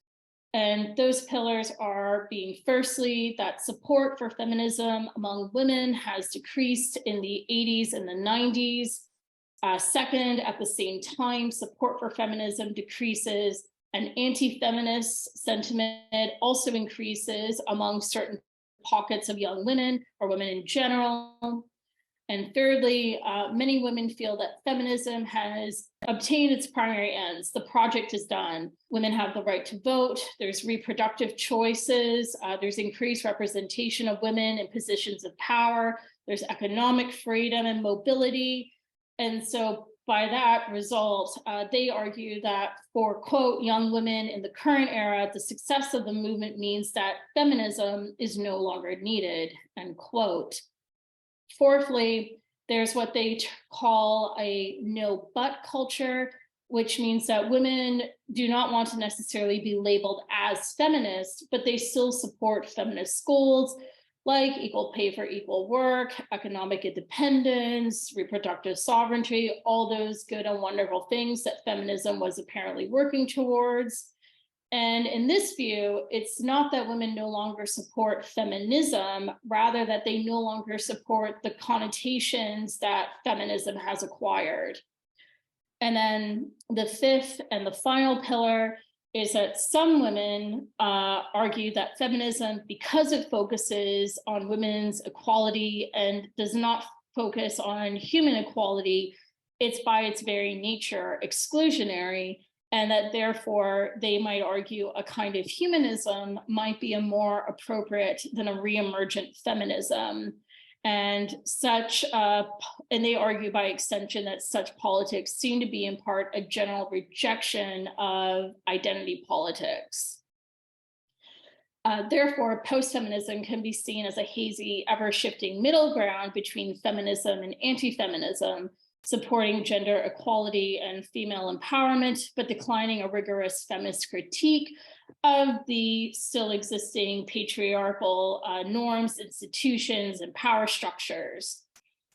And those pillars are being, firstly, that support for feminism among women has decreased in the 80s and the 90s. Second, at the same time, support for feminism decreases and anti-feminist sentiment also increases among certain pockets of young women or women in general. And thirdly, many women feel that feminism has obtained its primary ends. The project is done. Women have the right to vote. There's reproductive choices. There's increased representation of women in positions of power. There's economic freedom and mobility. And so by that result, they argue that for, quote, young women in the current era, the success of the movement means that feminism is no longer needed, end quote. Fourthly, there's what they call a no but culture, which means that women do not want to necessarily be labeled as feminists, but they still support feminist goals like equal pay for equal work, economic independence, reproductive sovereignty, all those good and wonderful things that feminism was apparently working towards. And in this view, it's not that women no longer support feminism, rather that they no longer support the connotations that feminism has acquired. And then the fifth and the final pillar is that some women argue that feminism, because it focuses on women's equality and does not focus on human equality, it's by its very nature exclusionary, and that therefore they might argue a kind of humanism might be a more appropriate than a reemergent feminism. And such, and they argue by extension that such politics seem to be in part a general rejection of identity politics. Therefore, post-feminism can be seen as a hazy, ever-shifting middle ground between feminism and anti-feminism, supporting gender equality and female empowerment, but declining a rigorous feminist critique of the still existing patriarchal norms, institutions, and power structures.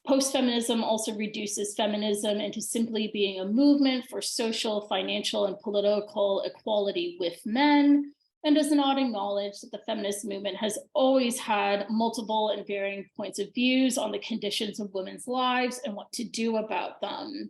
Post-feminism also reduces feminism into simply being a movement for social, financial, and political equality with men, and does not acknowledge that the feminist movement has always had multiple and varying points of views on the conditions of women's lives and what to do about them.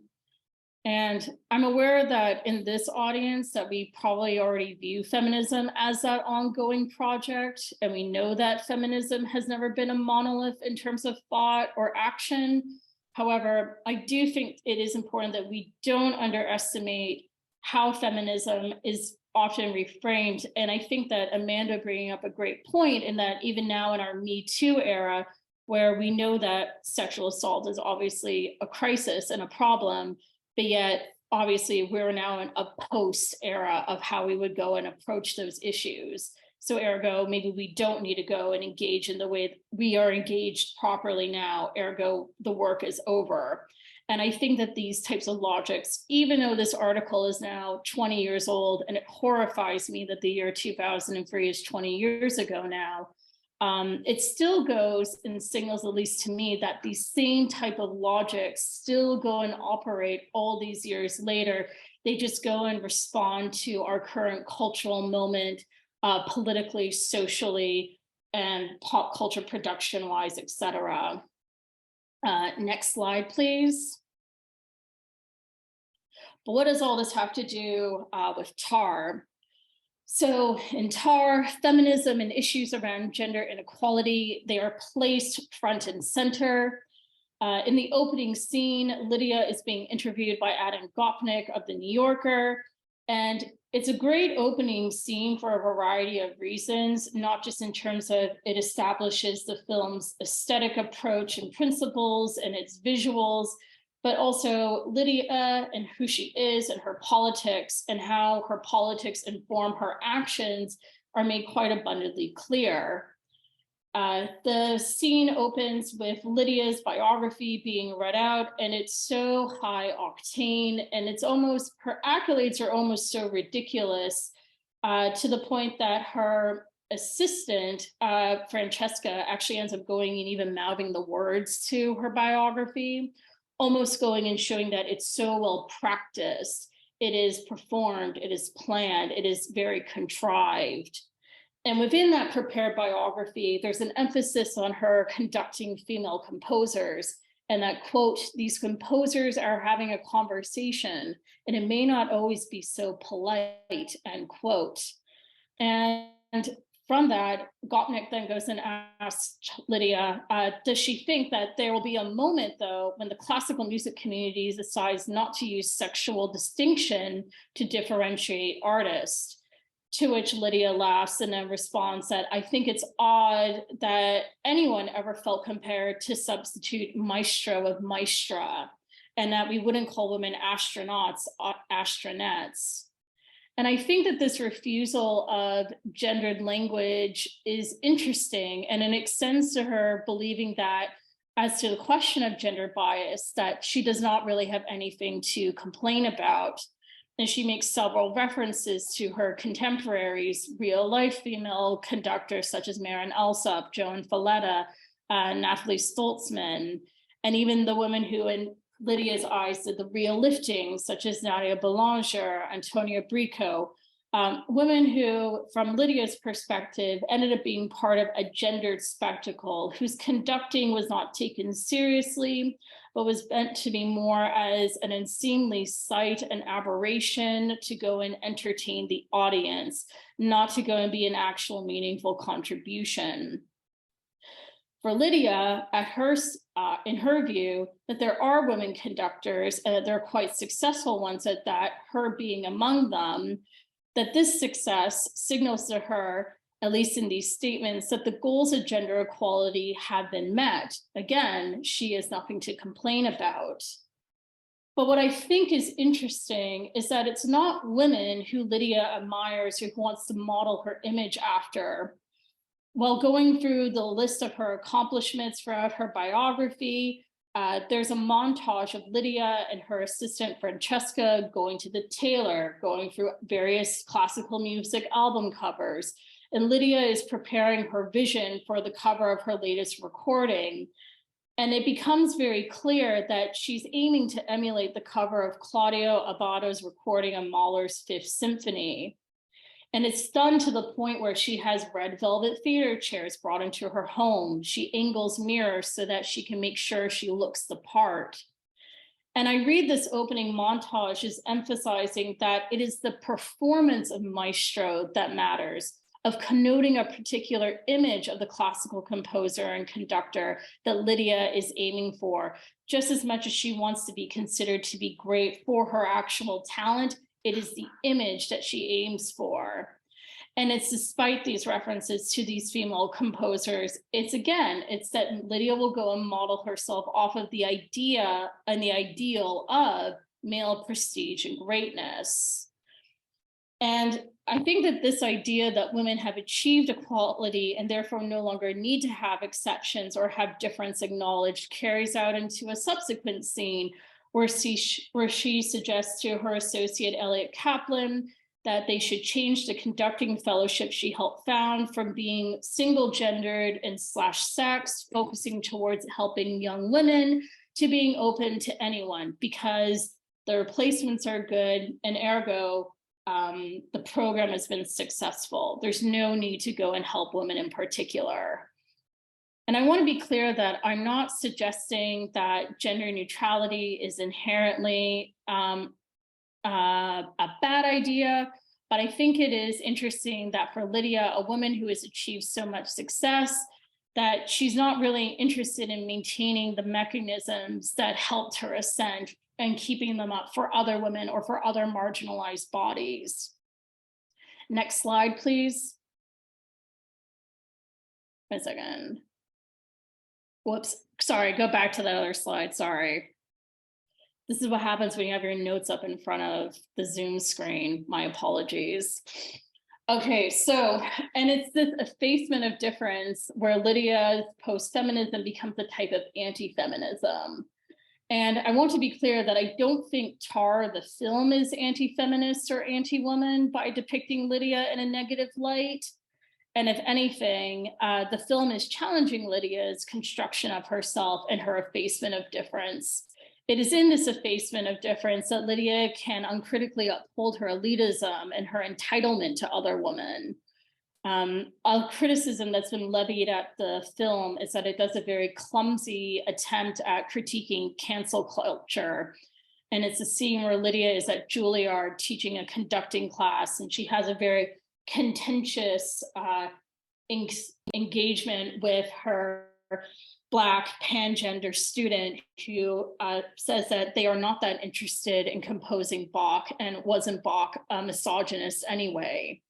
And I'm aware that in this audience that we probably already view feminism as that ongoing project. And we know that feminism has never been a monolith in terms of thought or action. However, I do think it is important that we don't underestimate how feminism is often reframed. And I think that Amanda bringing up a great point in that even now in our Me Too era, where we know that sexual assault is obviously a crisis and a problem, but yet obviously we're now in a post era of how we would go and approach those issues. So ergo, maybe we don't need to go and engage in the way we are engaged properly now, ergo the work is over. And I think that these types of logics, even though this article is now 20 years old, and it horrifies me that the year 2003 is 20 years ago now, it still goes and signals, at least to me, that these same type of logics still go and operate all these years later. They just go and respond to our current cultural moment, politically, socially, and pop culture production-wise, et cetera. Next slide, please. But what does all this have to do with TAR? So in TAR, feminism and issues around gender inequality, they are placed front and center. In the opening scene, Lydia is being interviewed by Adam Gopnik of The New Yorker. And it's a great opening scene for a variety of reasons, not just in terms of it establishes the film's aesthetic approach and principles and its visuals, but also Lydia and who she is and her politics and how her politics inform her actions are made quite abundantly clear. The scene opens with Lydia's biography being read out, and it's so high octane, and it's almost, her accolades are almost so ridiculous to the point that her assistant, Francesca, actually ends up going and even mouthing the words to her biography, almost going and showing that it's so well practiced, it is performed, it is planned, it is very contrived. And within that prepared biography, there's an emphasis on her conducting female composers, and that, quote, these composers are having a conversation, and it may not always be so polite, end quote. And from that, Gopnik then goes and asks Lydia, does she think that there will be a moment, though, when the classical music community decides not to use sexual distinction to differentiate artists? To which Lydia laughs and then responds that, I think it's odd that anyone ever felt compared to substitute maestro of maestra, and that we wouldn't call women astronauts, astronettes. And I think that this refusal of gendered language is interesting, and it extends to her believing that, as to the question of gender bias, that she does not really have anything to complain about. And she makes several references to her contemporaries, real life female conductors such as Maren Alsop, Joan Falletta, Nathalie Stoltzman, and even the women who in Lydia's eyes did the real lifting, such as Nadia Boulanger, Antonia Brico, women who, from Lydia's perspective, ended up being part of a gendered spectacle whose conducting was not taken seriously, but was meant to be more as an unseemly sight, an aberration to go and entertain the audience, not to go and be an actual meaningful contribution. For Lydia, in her view, that there are women conductors and that they're quite successful ones at that, her being among them, that this success signals to her, at least in these statements, that the goals of gender equality have been met. Again, she has nothing to complain about. But what I think is interesting is that it's not women who Lydia admires or who wants to model her image after. While going through the list of her accomplishments throughout her biography, there's a montage of Lydia and her assistant Francesca going to the tailor, going through various classical music album covers. And Lydia is preparing her vision for the cover of her latest recording. And it becomes very clear that she's aiming to emulate the cover of Claudio Abbato's recording of Mahler's Fifth Symphony. And it's done to the point where she has red velvet theater chairs brought into her home. She angles mirrors so that she can make sure she looks the part. And I read this opening montage as emphasizing that it is the performance of maestro that matters, of connoting a particular image of the classical composer and conductor that Lydia is aiming for, just as much as she wants to be considered to be great for her actual talent. It is the image that she aims for. And it's despite these references to these female composers, it's that Lydia will go and model herself off of the idea and the ideal of male prestige and greatness. And I think that this idea that women have achieved equality and therefore no longer need to have exceptions or have difference acknowledged carries out into a subsequent scene where she suggests to her associate Elliot Kaplan that they should change the conducting fellowship she helped found from being single-gendered and /sex, focusing towards helping young women, to being open to anyone, because the replacements are good and ergo the program has been successful. There's no need to go and help women in particular. And I want to be clear that I'm not suggesting that gender neutrality is inherently a bad idea, but I think it is interesting that for Lydia, a woman who has achieved so much success, that she's not really interested in maintaining the mechanisms that helped her ascend and keeping them up for other women or for other marginalized bodies. Next slide, please. A second. Whoops, sorry, go back to the other slide, sorry. This is what happens when you have your notes up in front of the Zoom screen. My apologies. Okay, so, and it's this effacement of difference where Lydia's post-feminism becomes a type of anti-feminism. And I want to be clear that I don't think Tar, the film, is anti-feminist or anti-woman by depicting Lydia in a negative light. And if anything, the film is challenging Lydia's construction of herself and her effacement of difference. It is in this effacement of difference that Lydia can uncritically uphold her elitism and her entitlement to other women. A criticism that's been levied at the film is that it does a very clumsy attempt at critiquing cancel culture. And it's a scene where Lydia is at Juilliard teaching a conducting class, and she has a very contentious engagement with her Black pangender student who says that they are not that interested in composing Bach, and wasn't Bach a misogynist anyway.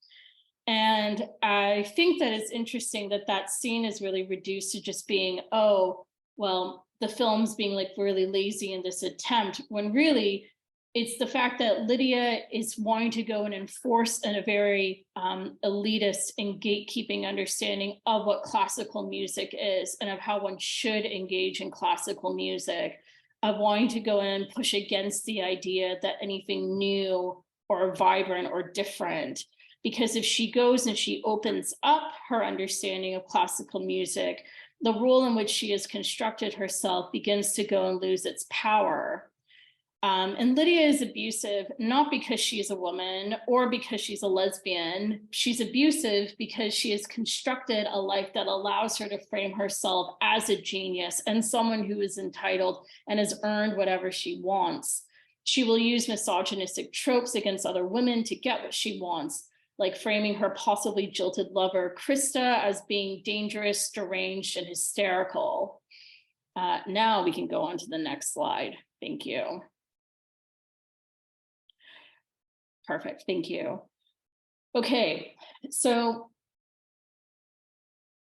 And I think that it's interesting that that scene is really reduced to just being, oh, well, the film's being like really lazy in this attempt, when really it's the fact that Lydia is wanting to go and enforce in a very elitist and gatekeeping understanding of what classical music is and of how one should engage in classical music, of wanting to go in and push against the idea that anything new or vibrant or different. Because if she goes and she opens up her understanding of classical music, the role in which she has constructed herself begins to go and lose its power. And Lydia is abusive, not because she's a woman or because she's a lesbian. She's abusive because she has constructed a life that allows her to frame herself as a genius and someone who is entitled and has earned whatever she wants. She will use misogynistic tropes against other women to get what she wants, like framing her possibly jilted lover, Krista, as being dangerous, deranged, and hysterical. Now we can go on to the next slide. Thank you. Perfect, thank you. Okay, so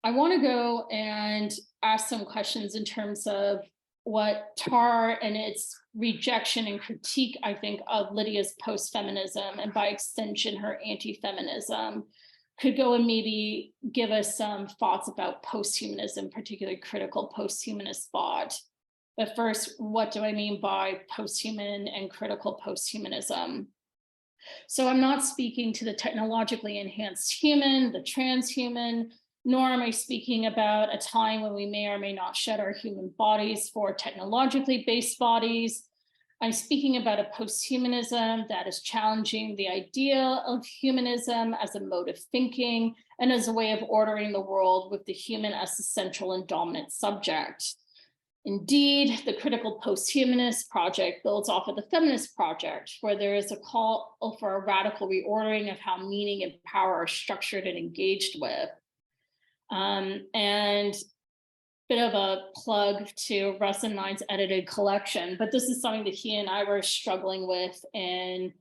I want to go and ask some questions in terms of what TAR and its rejection and critique, I think, of Lydia's post-feminism, and by extension, her anti-feminism, could go and maybe give us some thoughts about posthumanism, particularly critical posthumanist thought. But first, what do I mean by posthuman and critical posthumanism? So I'm not speaking to the technologically enhanced human, the transhuman, nor am I speaking about a time when we may or may not shed our human bodies for technologically based bodies. I'm speaking about a posthumanism that is challenging the idea of humanism as a mode of thinking and as a way of ordering the world with the human as the central and dominant subject. Indeed, the critical posthumanist project builds off of the feminist project, where there is a call for a radical reordering of how meaning and power are structured and engaged with. And bit of a plug to Russ and Nine's edited collection, but this is something that he and I were struggling with in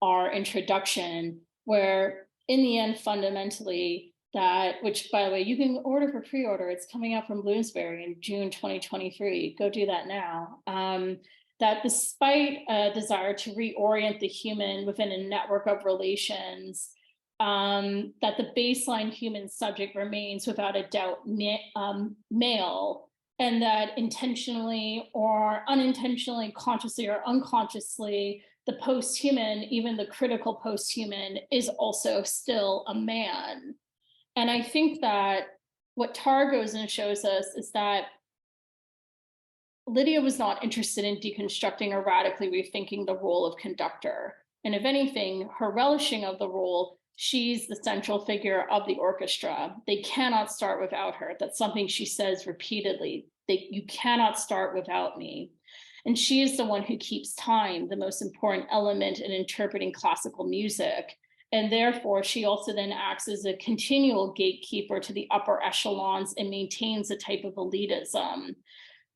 our introduction, where in the end, fundamentally, that, which by the way, you can order for pre-order, it's coming out from Bloomsbury in June 2023, go do that now. That despite a desire to reorient the human within a network of relations, that the baseline human subject remains without a doubt male, and that intentionally or unintentionally, consciously or unconsciously, the post-human, even the critical post-human, is also still a man. And I think that what TAR goes and shows us is that Lydia was not interested in deconstructing or radically rethinking the role of conductor. And if anything, her relishing of the role, she's the central figure of the orchestra. They cannot start without her. That's something she says repeatedly. You cannot start without me. And she is the one who keeps time, the most important element in interpreting classical music. And therefore, she also then acts as a continual gatekeeper to the upper echelons and maintains a type of elitism.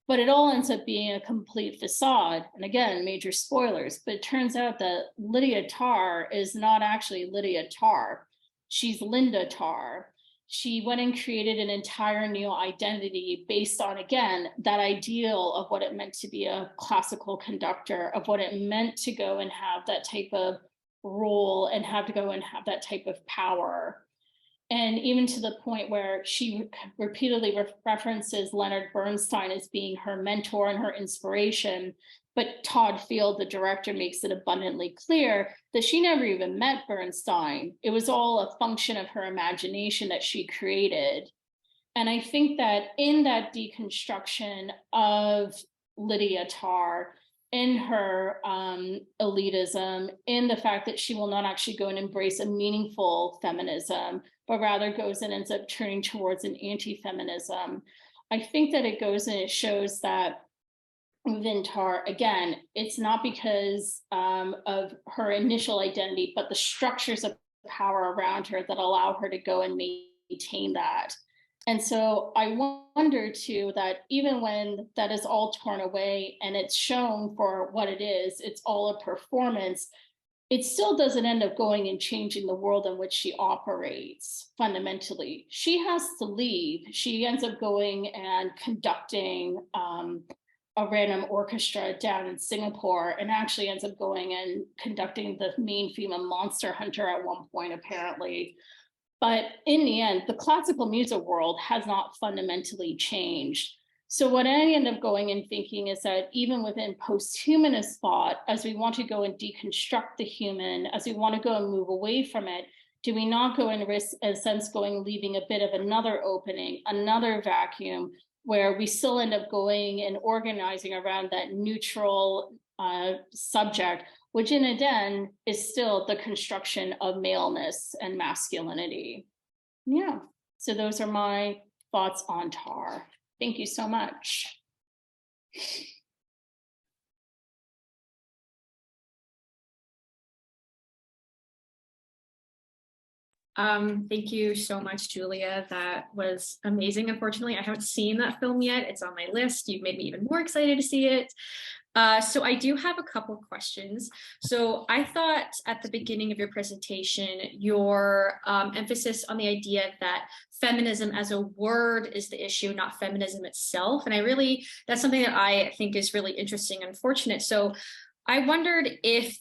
But it all ends up being a complete facade. And again, major spoilers, but it turns out that Lydia Tarr is not actually Lydia Tarr. She's Linda Tarr. She went and created an entire new identity based on, again, that ideal of what it meant to be a classical conductor, of what it meant to go and have that type of role and have to go and have that type of power. And even to the point where she repeatedly references Leonard Bernstein as being her mentor and her inspiration. But Todd Field, the director, makes it abundantly clear that she never even met Bernstein. It was all a function of her imagination that she created. And I think that in that deconstruction of Lydia Tarr, in her elitism, in the fact that she will not actually go and embrace a meaningful feminism, but rather goes and ends up turning towards an anti-feminism. I think that it goes and it shows that within Tarr, again, it's not because of her initial identity, but the structures of power around her that allow her to go and maintain that. And so I wonder too, that even when that is all torn away and it's shown for what it is, it's all a performance, it still doesn't end up going and changing the world in which she operates fundamentally. She has to leave. She ends up going and conducting a random orchestra down in Singapore, and actually ends up going and conducting the main female monster hunter at one point, apparently. But in the end, the classical music world has not fundamentally changed. So what I end up going and thinking is that even within post-humanist thought, as we want to go and deconstruct the human, as we want to go and move away from it, do we not go and risk, in a sense, going, leaving a bit of another opening, another vacuum, where we still end up going and organizing around that neutral subject, which in the end is still the construction of maleness and masculinity. Yeah, so those are my thoughts on Tarr. Thank you so much. Thank you so much, Julia. That was amazing. Unfortunately, I haven't seen that film yet. It's on my list. You've made me even more excited to see it. So I do have a couple questions. So I thought at the beginning of your presentation, your emphasis on the idea that feminism as a word is the issue, not feminism itself. And that's something that I think is really interesting and unfortunate. So I wondered if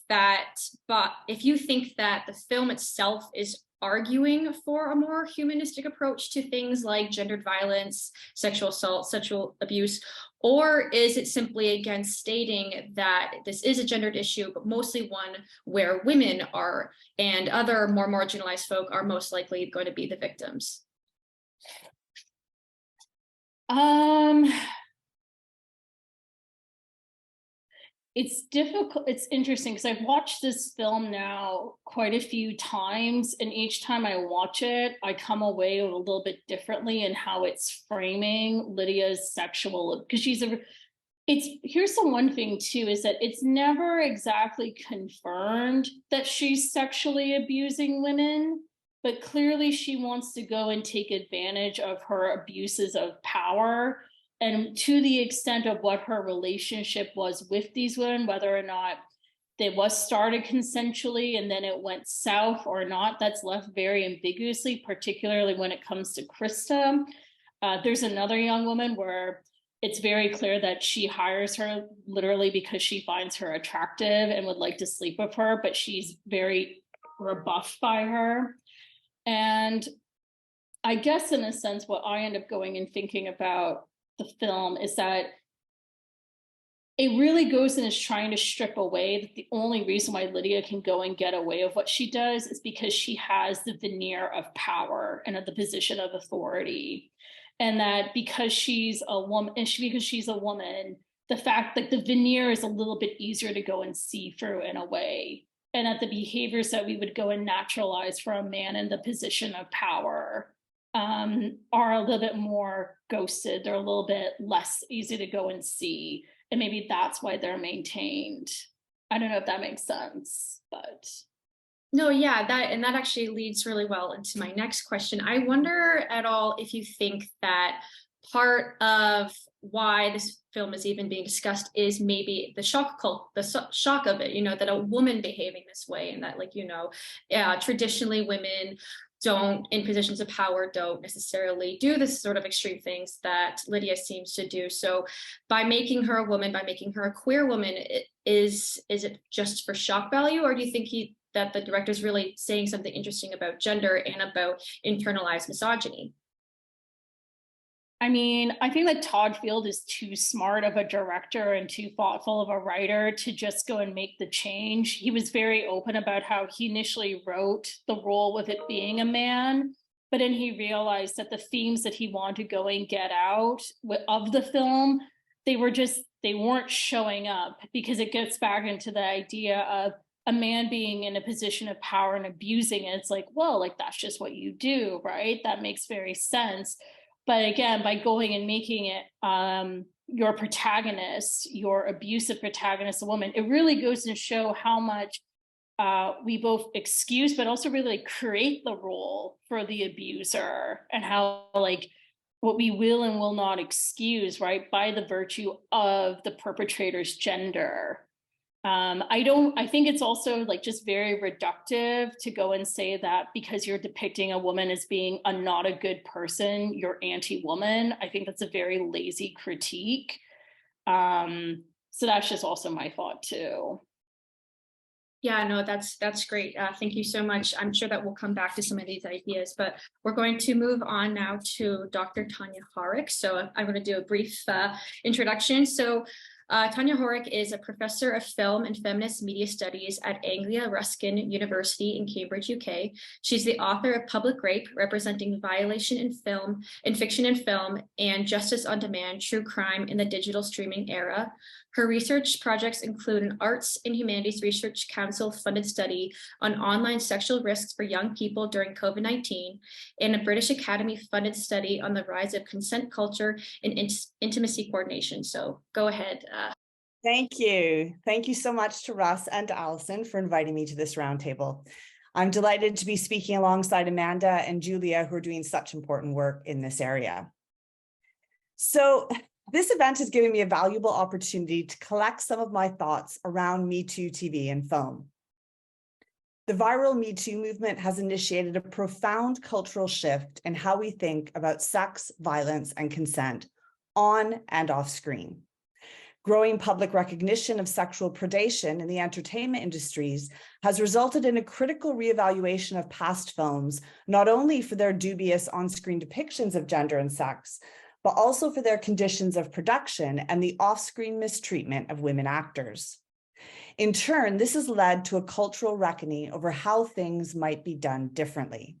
you think that the film itself is arguing for a more humanistic approach to things like gendered violence, sexual assault, sexual abuse, or is it simply again stating that this is a gendered issue, but mostly one where women are and other more marginalized folk are most likely going to be the victims? It's difficult. It's interesting because I've watched this film now quite a few times, and each time I watch it, I come away a little bit differently in how it's framing Lydia's sexual, because here's the one thing too, is that it's never exactly confirmed that she's sexually abusing women, but clearly she wants to go and take advantage of her abuses of power. And to the extent of what her relationship was with these women, whether or not they was started consensually and then it went south or not, that's left very ambiguously, particularly when it comes to Krista. There's another young woman where it's very clear that she hires her literally because she finds her attractive and would like to sleep with her, but she's very rebuffed by her. And I guess in a sense, what I end up going and thinking about the film is that it really goes and is trying to strip away that the only reason why Lydia can go and get away with what she does is because she has the veneer of power and of the position of authority. And that because she's a woman, the fact that the veneer is a little bit easier to go and see through in a way. And that the behaviors that we would go and naturalize for a man in the position of power are a little bit more ghosted. They're a little bit less easy to go and see. And maybe that's why they're maintained. I don't know if that makes sense, but. No, yeah, that actually leads really well into my next question. I wonder at all if you think that part of why this film is even being discussed is maybe the shock of it, that a woman behaving this way, and that, traditionally women in positions of power don't necessarily do this sort of extreme things that Lydia seems to do. So by making her a woman, by making her a queer woman, is it just for shock value, or do you think that the director's really saying something interesting about gender and about internalized misogyny. I mean, I think that Todd Field is too smart of a director and too thoughtful of a writer to just go and make the change. He was very open about how he initially wrote the role with it being a man, but then he realized that the themes that he wanted to go and get out of the film, they weren't showing up, because it gets back into the idea of a man being in a position of power and abusing it. It's like, well, like that's just what you do, right? That makes very sense. But again, by going and making it your protagonist, your abusive protagonist, a woman, it really goes to show how much we both excuse, but also really like create the role for the abuser, and how like what we will and will not excuse, right, by the virtue of the perpetrator's gender. I think it's also like just very reductive to go and say that because you're depicting a woman as being not a good person, you're anti-woman. I think that's a very lazy critique. So that's just also my thought too. Yeah, no, that's great. Thank you so much. I'm sure that we'll come back to some of these ideas, but we're going to move on now to Dr. Tanya Horrick. So I'm going to do a brief introduction. So Tanya Horrick is a professor of film and feminist media studies at Anglia Ruskin University in Cambridge, UK. She's the author of Public Rape, Representing Violation in Film, in Fiction and Film, and Justice on Demand, True Crime in the Digital Streaming Era. Her research projects include an Arts and Humanities Research Council funded study on online sexual risks for young people during COVID-19, and a British Academy funded study on the rise of consent culture and intimacy coordination. So go ahead. Thank you. Thank you so much to Russ and to Alison for inviting me to this roundtable. I'm delighted to be speaking alongside Amanda and Julia, who are doing such important work in this area. So this event has given me a valuable opportunity to collect some of my thoughts around Me Too TV and film. The viral Me Too movement has initiated a profound cultural shift in how we think about sex, violence, and consent on and off screen. Growing public recognition of sexual predation in the entertainment industries has resulted in a critical reevaluation of past films, not only for their dubious on-screen depictions of gender and sex, but also for their conditions of production and the off-screen mistreatment of women actors. In turn, this has led to a cultural reckoning over how things might be done differently.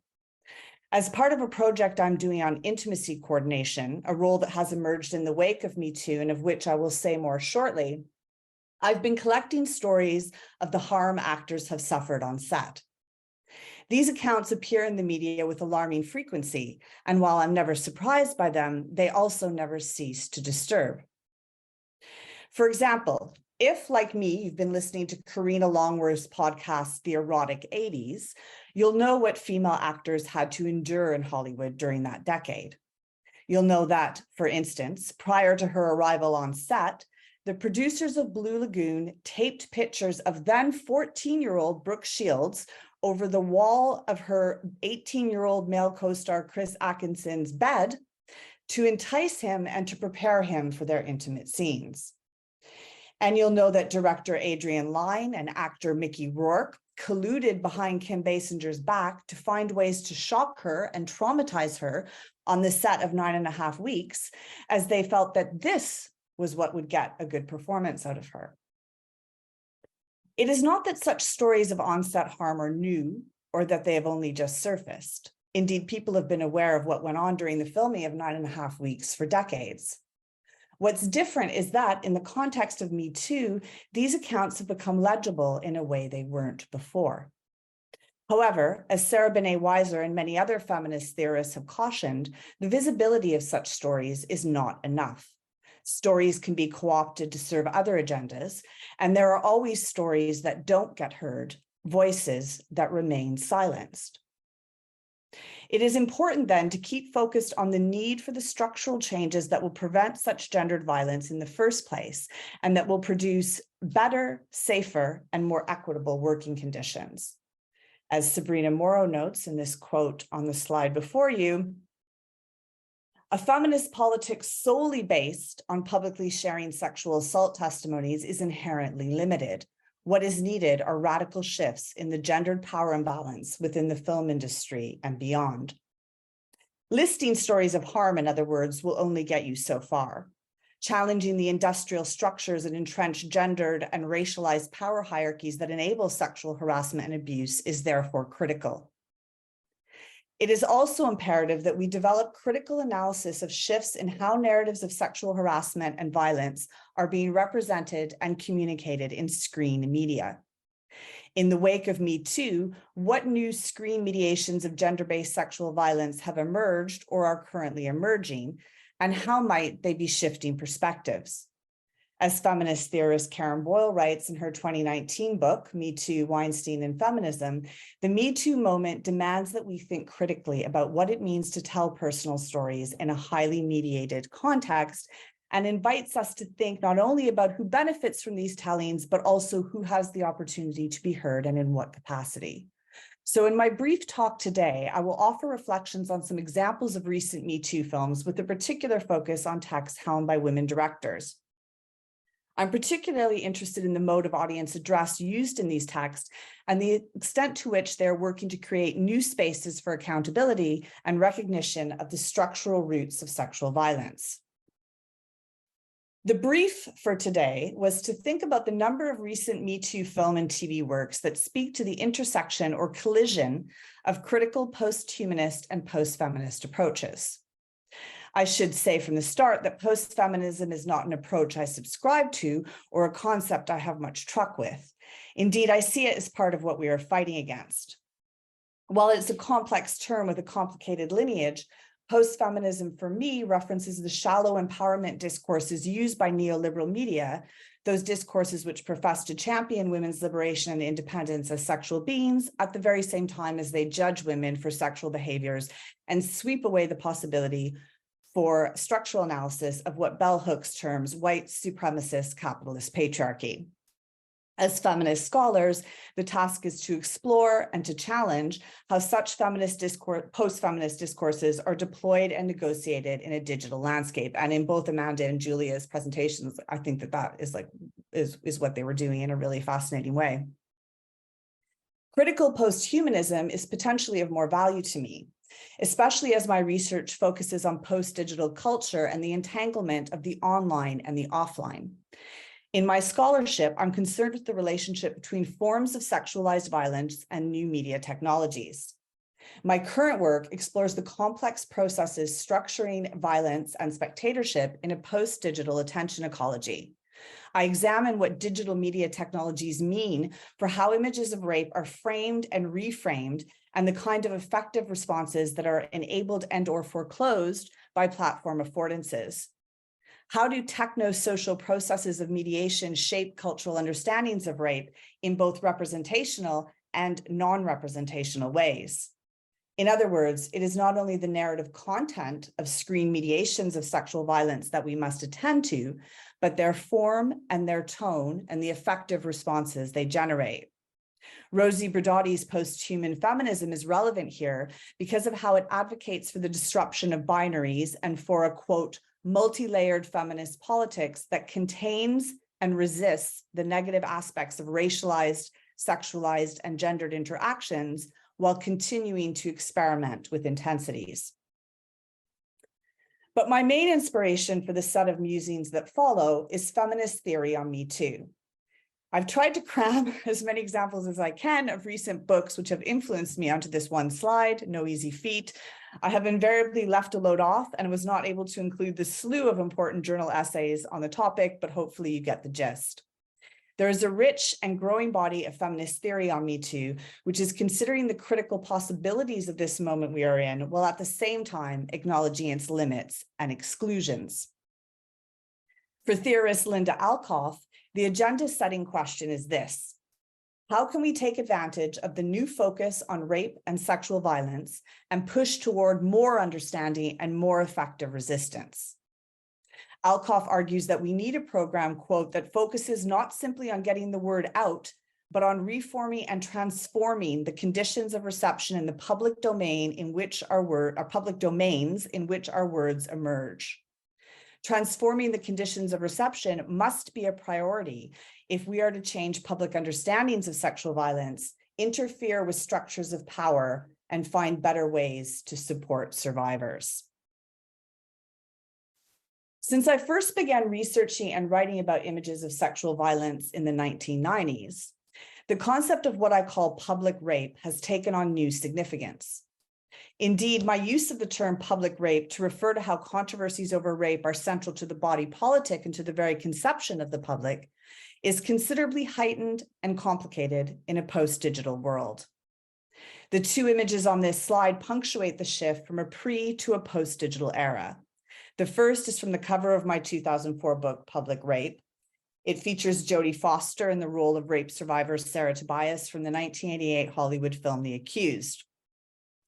As part of a project I'm doing on intimacy coordination, a role that has emerged in the wake of Me Too and of which I will say more shortly, I've been collecting stories of the harm actors have suffered on set. These accounts appear in the media with alarming frequency, and while I'm never surprised by them, they also never cease to disturb. For example, if, like me, you've been listening to Karina Longworth's podcast, The Erotic 80s, you'll know what female actors had to endure in Hollywood during that decade. You'll know that, for instance, prior to her arrival on set, the producers of Blue Lagoon taped pictures of then 14-year-old Brooke Shields over the wall of her 18-year-old male co-star Chris Atkinson's bed to entice him and to prepare him for their intimate scenes. And you'll know that director Adrian Lyne and actor Mickey Rourke colluded behind Kim Basinger's back to find ways to shock her and traumatize her on the set of 9.5 Weeks, as they felt that this was what would get a good performance out of her. It is not that such stories of on-set harm are new or that they have only just surfaced. Indeed, people have been aware of what went on during the filming of 9.5 Weeks for decades. What's different is that in the context of Me Too, these accounts have become legible in a way they weren't before. However, as Sarah Benet-Weiser and many other feminist theorists have cautioned, the visibility of such stories is not enough. Stories can be co-opted to serve other agendas, and there are always stories that don't get heard, voices that remain silenced. It is important then to keep focused on the need for the structural changes that will prevent such gendered violence in the first place, and that will produce better, safer, and more equitable working conditions. As Sabrina Morrow notes in this quote on the slide before you, a feminist politics solely based on publicly sharing sexual assault testimonies is inherently limited. What is needed are radical shifts in the gendered power imbalance within the film industry and beyond. Listing stories of harm, in other words, will only get you so far. Challenging the industrial structures and entrenched gendered and racialized power hierarchies that enable sexual harassment and abuse is therefore critical. It is also imperative that we develop critical analysis of shifts in how narratives of sexual harassment and violence are being represented and communicated in screen media. In the wake of Me Too, what new screen mediations of gender-based sexual violence have emerged or are currently emerging, and how might they be shifting perspectives? As feminist theorist Karen Boyle writes in her 2019 book, Me Too, Weinstein and Feminism, the Me Too moment demands that we think critically about what it means to tell personal stories in a highly mediated context, and invites us to think not only about who benefits from these tellings, but also who has the opportunity to be heard and in what capacity. So in my brief talk today, I will offer reflections on some examples of recent Me Too films with a particular focus on texts helmed by women directors. I'm particularly interested in the mode of audience address used in these texts and the extent to which they're working to create new spaces for accountability and recognition of the structural roots of sexual violence. The brief for today was to think about the number of recent Me Too film and TV works that speak to the intersection or collision of critical post-humanist and post-feminist approaches. I should say from the start that post-feminism is not an approach I subscribe to or a concept I have much truck with. Indeed, I see it as part of what we are fighting against. While it's a complex term with a complicated lineage, post-feminism for me references the shallow empowerment discourses used by neoliberal media, those discourses which profess to champion women's liberation and independence as sexual beings at the very same time as they judge women for sexual behaviors and sweep away the possibility for structural analysis of what Bell Hooks terms white supremacist capitalist patriarchy. As feminist scholars, the task is to explore and to challenge how such post-feminist discourses are deployed and negotiated in a digital landscape. And in both Amanda and Julia's presentations, I think that is what they were doing in a really fascinating way. Critical post-humanism is potentially of more value to me, especially as my research focuses on post-digital culture and the entanglement of the online and the offline. In my scholarship, I'm concerned with the relationship between forms of sexualized violence and new media technologies. My current work explores the complex processes structuring violence and spectatorship in a post-digital attention ecology. I examine what digital media technologies mean for how images of rape are framed and reframed and the kind of effective responses that are enabled and or foreclosed by platform affordances. How do techno-social processes of mediation shape cultural understandings of rape in both representational and non-representational ways? In other words, it is not only the narrative content of screen mediations of sexual violence that we must attend to, but their form and their tone and the effective responses they generate. Rosie Brodotti's post-human feminism is relevant here because of how it advocates for the disruption of binaries and for a, quote, multi-layered feminist politics that contains and resists the negative aspects of racialized, sexualized, and gendered interactions while continuing to experiment with intensities. But my main inspiration for the set of musings that follow is feminist theory on Me Too. I've tried to cram as many examples as I can of recent books which have influenced me onto this one slide, no easy feat. I have invariably left a load off and was not able to include the slew of important journal essays on the topic, but hopefully you get the gist. There is a rich and growing body of feminist theory on Me Too, which is considering the critical possibilities of this moment we are in, while at the same time acknowledging its limits and exclusions. For theorist Linda Alcoff, the agenda-setting question is this: how can we take advantage of the new focus on rape and sexual violence and push toward more understanding and more effective resistance? Alcoff argues that we need a program, quote, that focuses not simply on getting the word out, but on reforming and transforming the conditions of reception in the public domain in which public domains in which our words emerge. Transforming the conditions of reception must be a priority if we are to change public understandings of sexual violence, interfere with structures of power, and find better ways to support survivors. Since I first began researching and writing about images of sexual violence in the 1990s, the concept of what I call public rape has taken on new significance. Indeed, my use of the term public rape to refer to how controversies over rape are central to the body politic and to the very conception of the public is considerably heightened and complicated in a post-digital world. The two images on this slide punctuate the shift from a pre to a post-digital era. The first is from the cover of my 2004 book, Public Rape. It features Jodie Foster in the role of rape survivor Sarah Tobias from the 1988 Hollywood film, The Accused.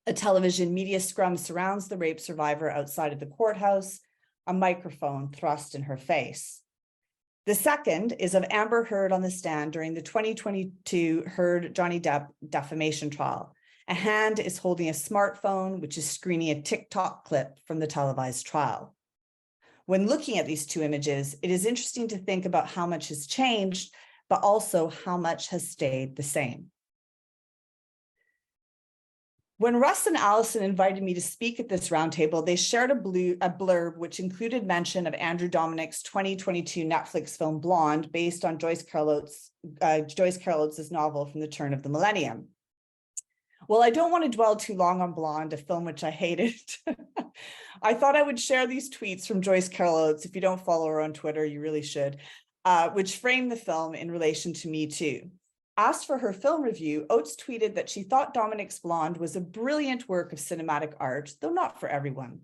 A television media scrum surrounds the rape survivor outside of the courthouse, a microphone thrust in her face. The second is of Amber Heard on the stand during the 2022 Heard Johnny Depp defamation trial. A hand is holding a smartphone, which is screening a TikTok clip from the televised trial. When looking at these two images, it is interesting to think about how much has changed, but also how much has stayed the same. When Russ and Allison invited me to speak at this roundtable, they shared a blurb which included mention of Andrew Dominik's 2022 Netflix film Blonde, based on Joyce Carol Oates' novel From the Turn of the Millennium. Well, I don't want to dwell too long on Blonde, a film which I hated. I thought I would share these tweets from Joyce Carol Oates. If you don't follow her on Twitter, you really should, which framed the film in relation to Me Too. Asked for her film review, Oates tweeted that she thought Dominik's Blonde was a brilliant work of cinematic art, though not for everyone.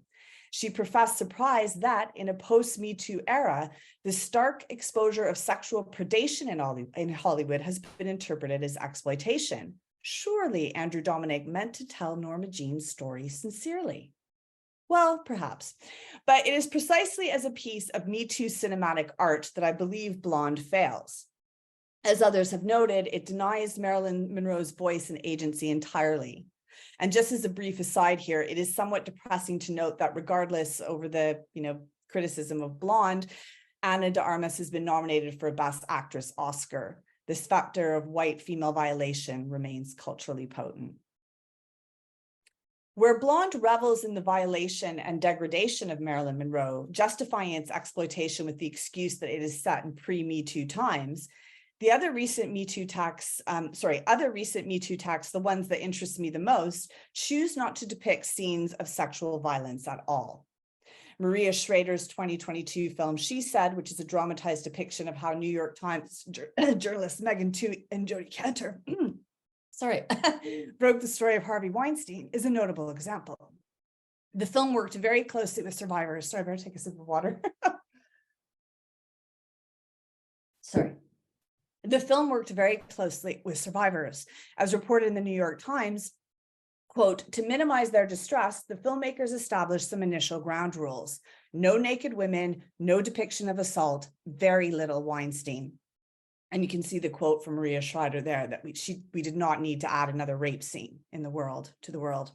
She professed surprise that in a post-Me Too era, the stark exposure of sexual predation in Hollywood has been interpreted as exploitation. Surely Andrew Dominik meant to tell Norma Jean's story sincerely. Well, perhaps, but it is precisely as a piece of Me Too cinematic art that I believe Blonde fails. As others have noted, it denies Marilyn Monroe's voice and agency entirely. And just as a brief aside here, it is somewhat depressing to note that regardless over the criticism of Blonde, Ana de Armas has been nominated for a Best Actress Oscar. The specter of white female violation remains culturally potent. Where Blonde revels in the violation and degradation of Marilyn Monroe, justifying its exploitation with the excuse that it is set in pre-Me Too times, the other recent Me Too texts, the ones that interest me the most, choose not to depict scenes of sexual violence at all. Maria Schrader's 2022 film She Said, which is a dramatized depiction of how New York Times journalists Megan Twohey and Jodie Cantor broke the story of Harvey Weinstein, is a notable example. The film worked very closely with survivors. Sorry, I better take a sip of water. The film worked very closely with survivors. As reported in the New York Times, quote, to minimize their distress, the filmmakers established some initial ground rules. No naked women, no depiction of assault, very little Weinstein. And you can see the quote from Maria Schrader there that we did not need to add another rape scene to the world.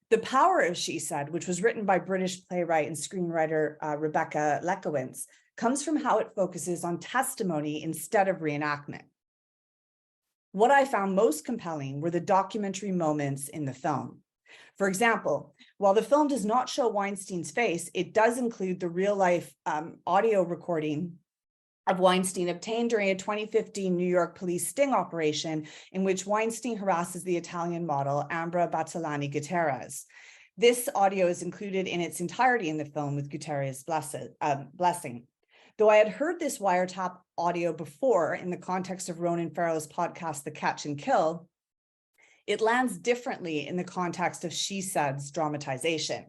The Power of She Said, which was written by British playwright and screenwriter Rebecca Lekowitz, comes from how it focuses on testimony instead of reenactment. What I found most compelling were the documentary moments in the film. For example, while the film does not show Weinstein's face, it does include the real-life audio recording of Weinstein obtained during a 2015 New York police sting operation in which Weinstein harasses the Italian model Ambra Battolani Gutierrez. This audio is included in its entirety in the film with Gutierrez's blessing. Though I had heard this wiretap audio before in the context of Ronan Farrow's podcast, The Catch and Kill, it lands differently in the context of She Said's dramatization.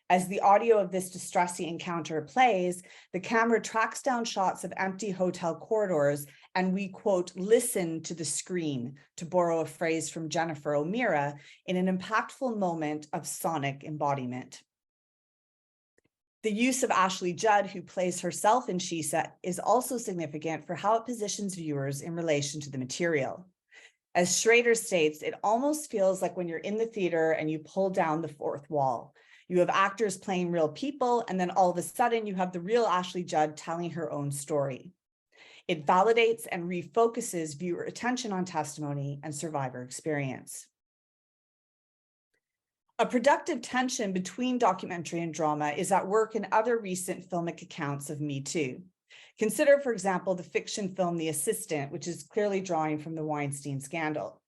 As the audio of this distressing encounter plays, the camera tracks down shots of empty hotel corridors, and we, quote, listen to the screen, to borrow a phrase from Jennifer O'Meara, in an impactful moment of sonic embodiment. The use of Ashley Judd, who plays herself in She Said, is also significant for how it positions viewers in relation to the material. As Schrader states, it almost feels like when you're in the theater and you pull down the fourth wall. You have actors playing real people, and then all of a sudden you have the real Ashley Judd telling her own story. It validates and refocuses viewer attention on testimony and survivor experience. A productive tension between documentary and drama is at work in other recent filmic accounts of Me Too. Consider, for example, the fiction film The Assistant, which is clearly drawing from the Weinstein scandal.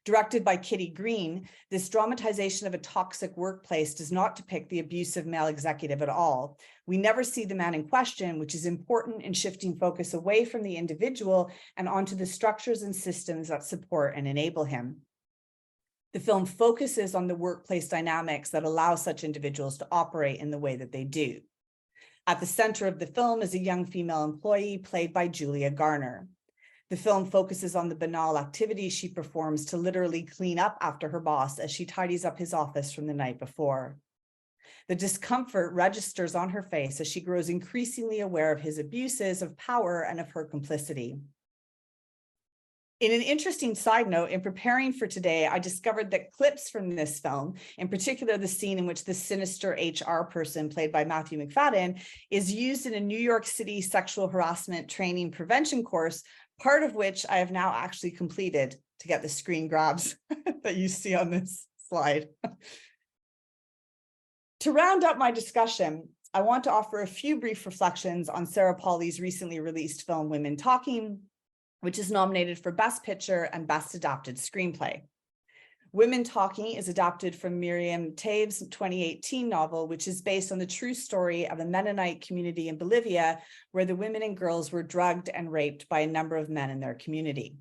Directed by Kitty Green, this dramatization of a toxic workplace does not depict the abusive male executive at all. We never see the man in question, which is important in shifting focus away from the individual and onto the structures and systems that support and enable him. The film focuses on the workplace dynamics that allow such individuals to operate in the way that they do. At the center of the film is a young female employee played by Julia Garner. The film focuses on the banal activities she performs to literally clean up after her boss as she tidies up his office from the night before. The discomfort registers on her face as she grows increasingly aware of his abuses of power and of her complicity. In an interesting side note, in preparing for today, I discovered that clips from this film, in particular the scene in which the sinister HR person played by Matthew McFadden is used in a New York City sexual harassment training prevention course, part of which I have now actually completed to get the screen grabs that you see on this slide. To round up my discussion, I want to offer a few brief reflections on Sarah Polley's recently released film Women Talking, which is nominated for Best Picture and Best Adapted Screenplay. Women Talking is adapted from Miriam Tave's 2018 novel, which is based on the true story of a Mennonite community in Bolivia, where the women and girls were drugged and raped by a number of men in their community.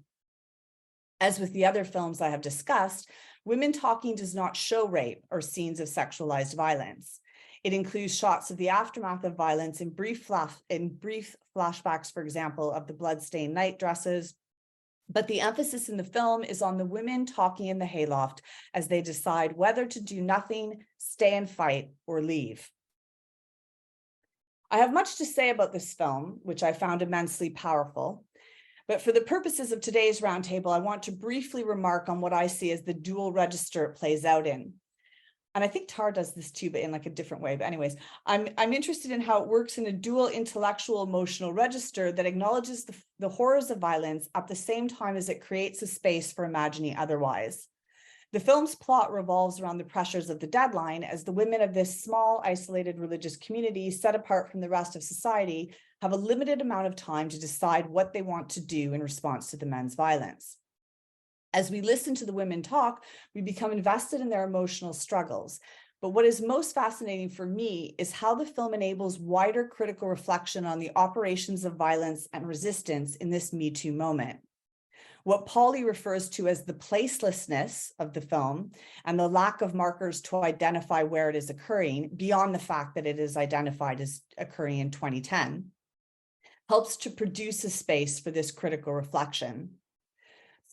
As with the other films I have discussed, Women Talking does not show rape or scenes of sexualized violence. It includes shots of the aftermath of violence in brief flashbacks, for example, of the bloodstained night dresses. But the emphasis in the film is on the women talking in the hayloft as they decide whether to do nothing, stay and fight, or leave. I have much to say about this film, which I found immensely powerful. But for the purposes of today's roundtable, I want to briefly remark on what I see as the dual register it plays out in. And I think Tar does this too, but in like a different way. But anyways, I'm interested in how it works in a dual intellectual emotional register that acknowledges the horrors of violence at the same time as it creates a space for imagining otherwise. The film's plot revolves around the pressures of the deadline as the women of this small, isolated religious community set apart from the rest of society have a limited amount of time to decide what they want to do in response to the men's violence. As we listen to the women talk, we become invested in their emotional struggles. But what is most fascinating for me is how the film enables wider critical reflection on the operations of violence and resistance in this Me Too moment. What Polley refers to as the placelessness of the film and the lack of markers to identify where it is occurring, beyond the fact that it is identified as occurring in 2010, helps to produce a space for this critical reflection.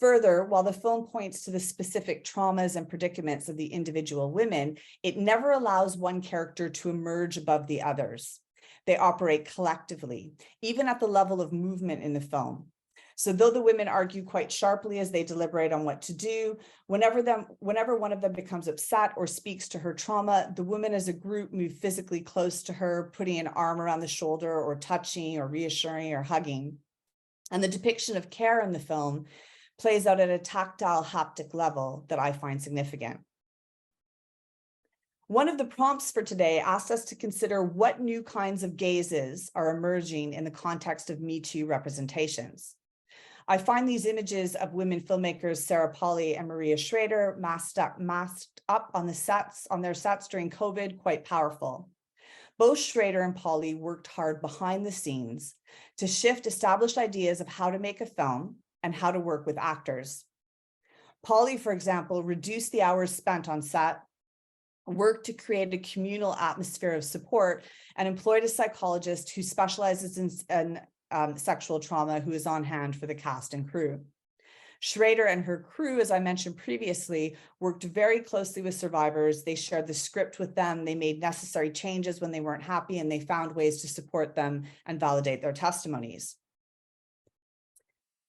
Further, while the film points to the specific traumas and predicaments of the individual women, it never allows one character to emerge above the others. They operate collectively, even at the level of movement in the film. So though the women argue quite sharply as they deliberate on what to do, whenever one of them becomes upset or speaks to her trauma, the women as a group move physically close to her, putting an arm around the shoulder or touching or reassuring or hugging. And the depiction of care in the film plays out at a tactile haptic level that I find significant. One of the prompts for today asked us to consider what new kinds of gazes are emerging in the context of Me Too representations. I find these images of women filmmakers Sarah Polley and Maria Schrader masked up on their sets during COVID quite powerful. Both Schrader and Polley worked hard behind the scenes to shift established ideas of how to make a film and how to work with actors. Polley, for example, reduced the hours spent on set, worked to create a communal atmosphere of support, and employed a psychologist who specializes in sexual trauma who is on hand for the cast and crew. Schrader and her crew, as I mentioned previously, worked very closely with survivors. They shared the script with them. They made necessary changes when they weren't happy, and they found ways to support them and validate their testimonies.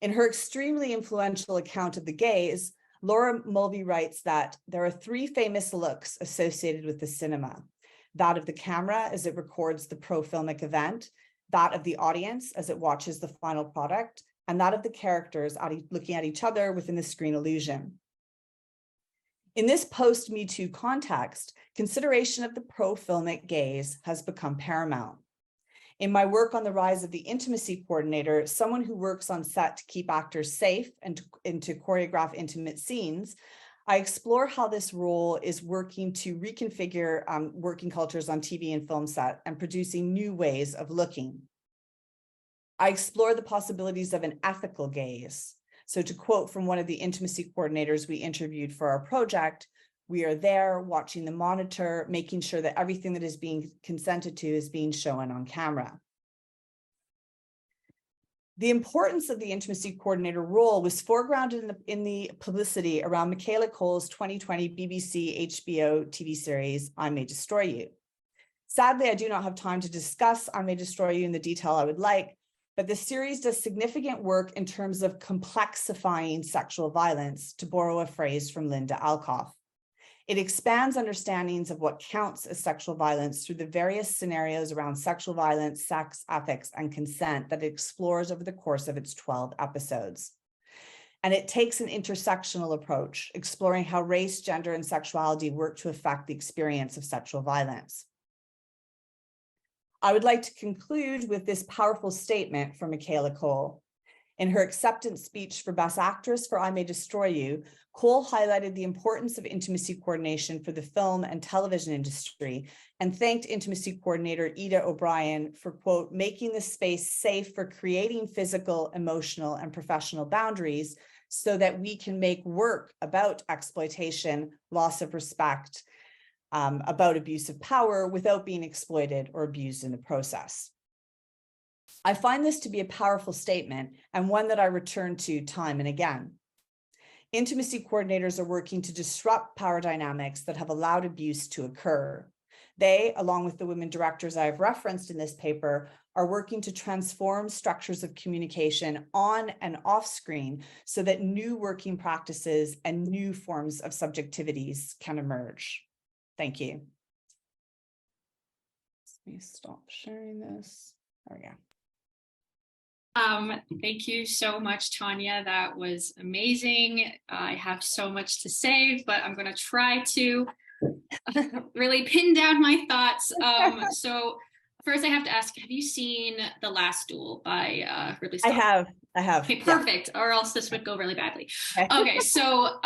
In her extremely influential account of the gaze, Laura Mulvey writes that there are three famous looks associated with the cinema: that of the camera as it records the pro-filmic event, that of the audience as it watches the final product, and that of the characters looking at each other within the screen illusion. In this post-Me Too context, consideration of the pro-filmic gaze has become paramount. In my work on the rise of the intimacy coordinator, someone who works on set to keep actors safe and to choreograph intimate scenes, I explore how this role is working to reconfigure working cultures on TV and film set and producing new ways of looking. I explore the possibilities of an ethical gaze. So to quote from one of the intimacy coordinators we interviewed for our project, we are there watching the monitor, making sure that everything that is being consented to is being shown on camera. The importance of the intimacy coordinator role was foregrounded in the publicity around Michaela Coel's 2020 BBC HBO TV series, I May Destroy You. Sadly, I do not have time to discuss I May Destroy You in the detail I would like, but the series does significant work in terms of complexifying sexual violence, to borrow a phrase from Linda Alcoff. It expands understandings of what counts as sexual violence through the various scenarios around sexual violence, sex, ethics, and consent that it explores over the course of its 12 episodes. And it takes an intersectional approach, exploring how race, gender, and sexuality work to affect the experience of sexual violence. I would like to conclude with this powerful statement from Michaela Coel. In her acceptance speech for Best Actress for I May Destroy You, Coel highlighted the importance of intimacy coordination for the film and television industry and thanked intimacy coordinator Ida O'Brien for, quote, making the space safe for creating physical, emotional, and professional boundaries so that we can make work about exploitation, loss of respect, about abuse of power without being exploited or abused in the process. I find this to be a powerful statement and one that I return to time and again. Intimacy coordinators are working to disrupt power dynamics that have allowed abuse to occur. They, along with the women directors I have referenced in this paper, are working to transform structures of communication on and off screen so that new working practices and new forms of subjectivities can emerge. Thank you. Let me stop sharing this. There we go. Thank you so much, Tanya. That was amazing. I have so much to say, but I'm going to try to really pin down my thoughts. So first I have to ask, have you seen The Last Duel by Ridley Scott? I have. Okay, perfect. Yeah. Or else this would go really badly. Okay, so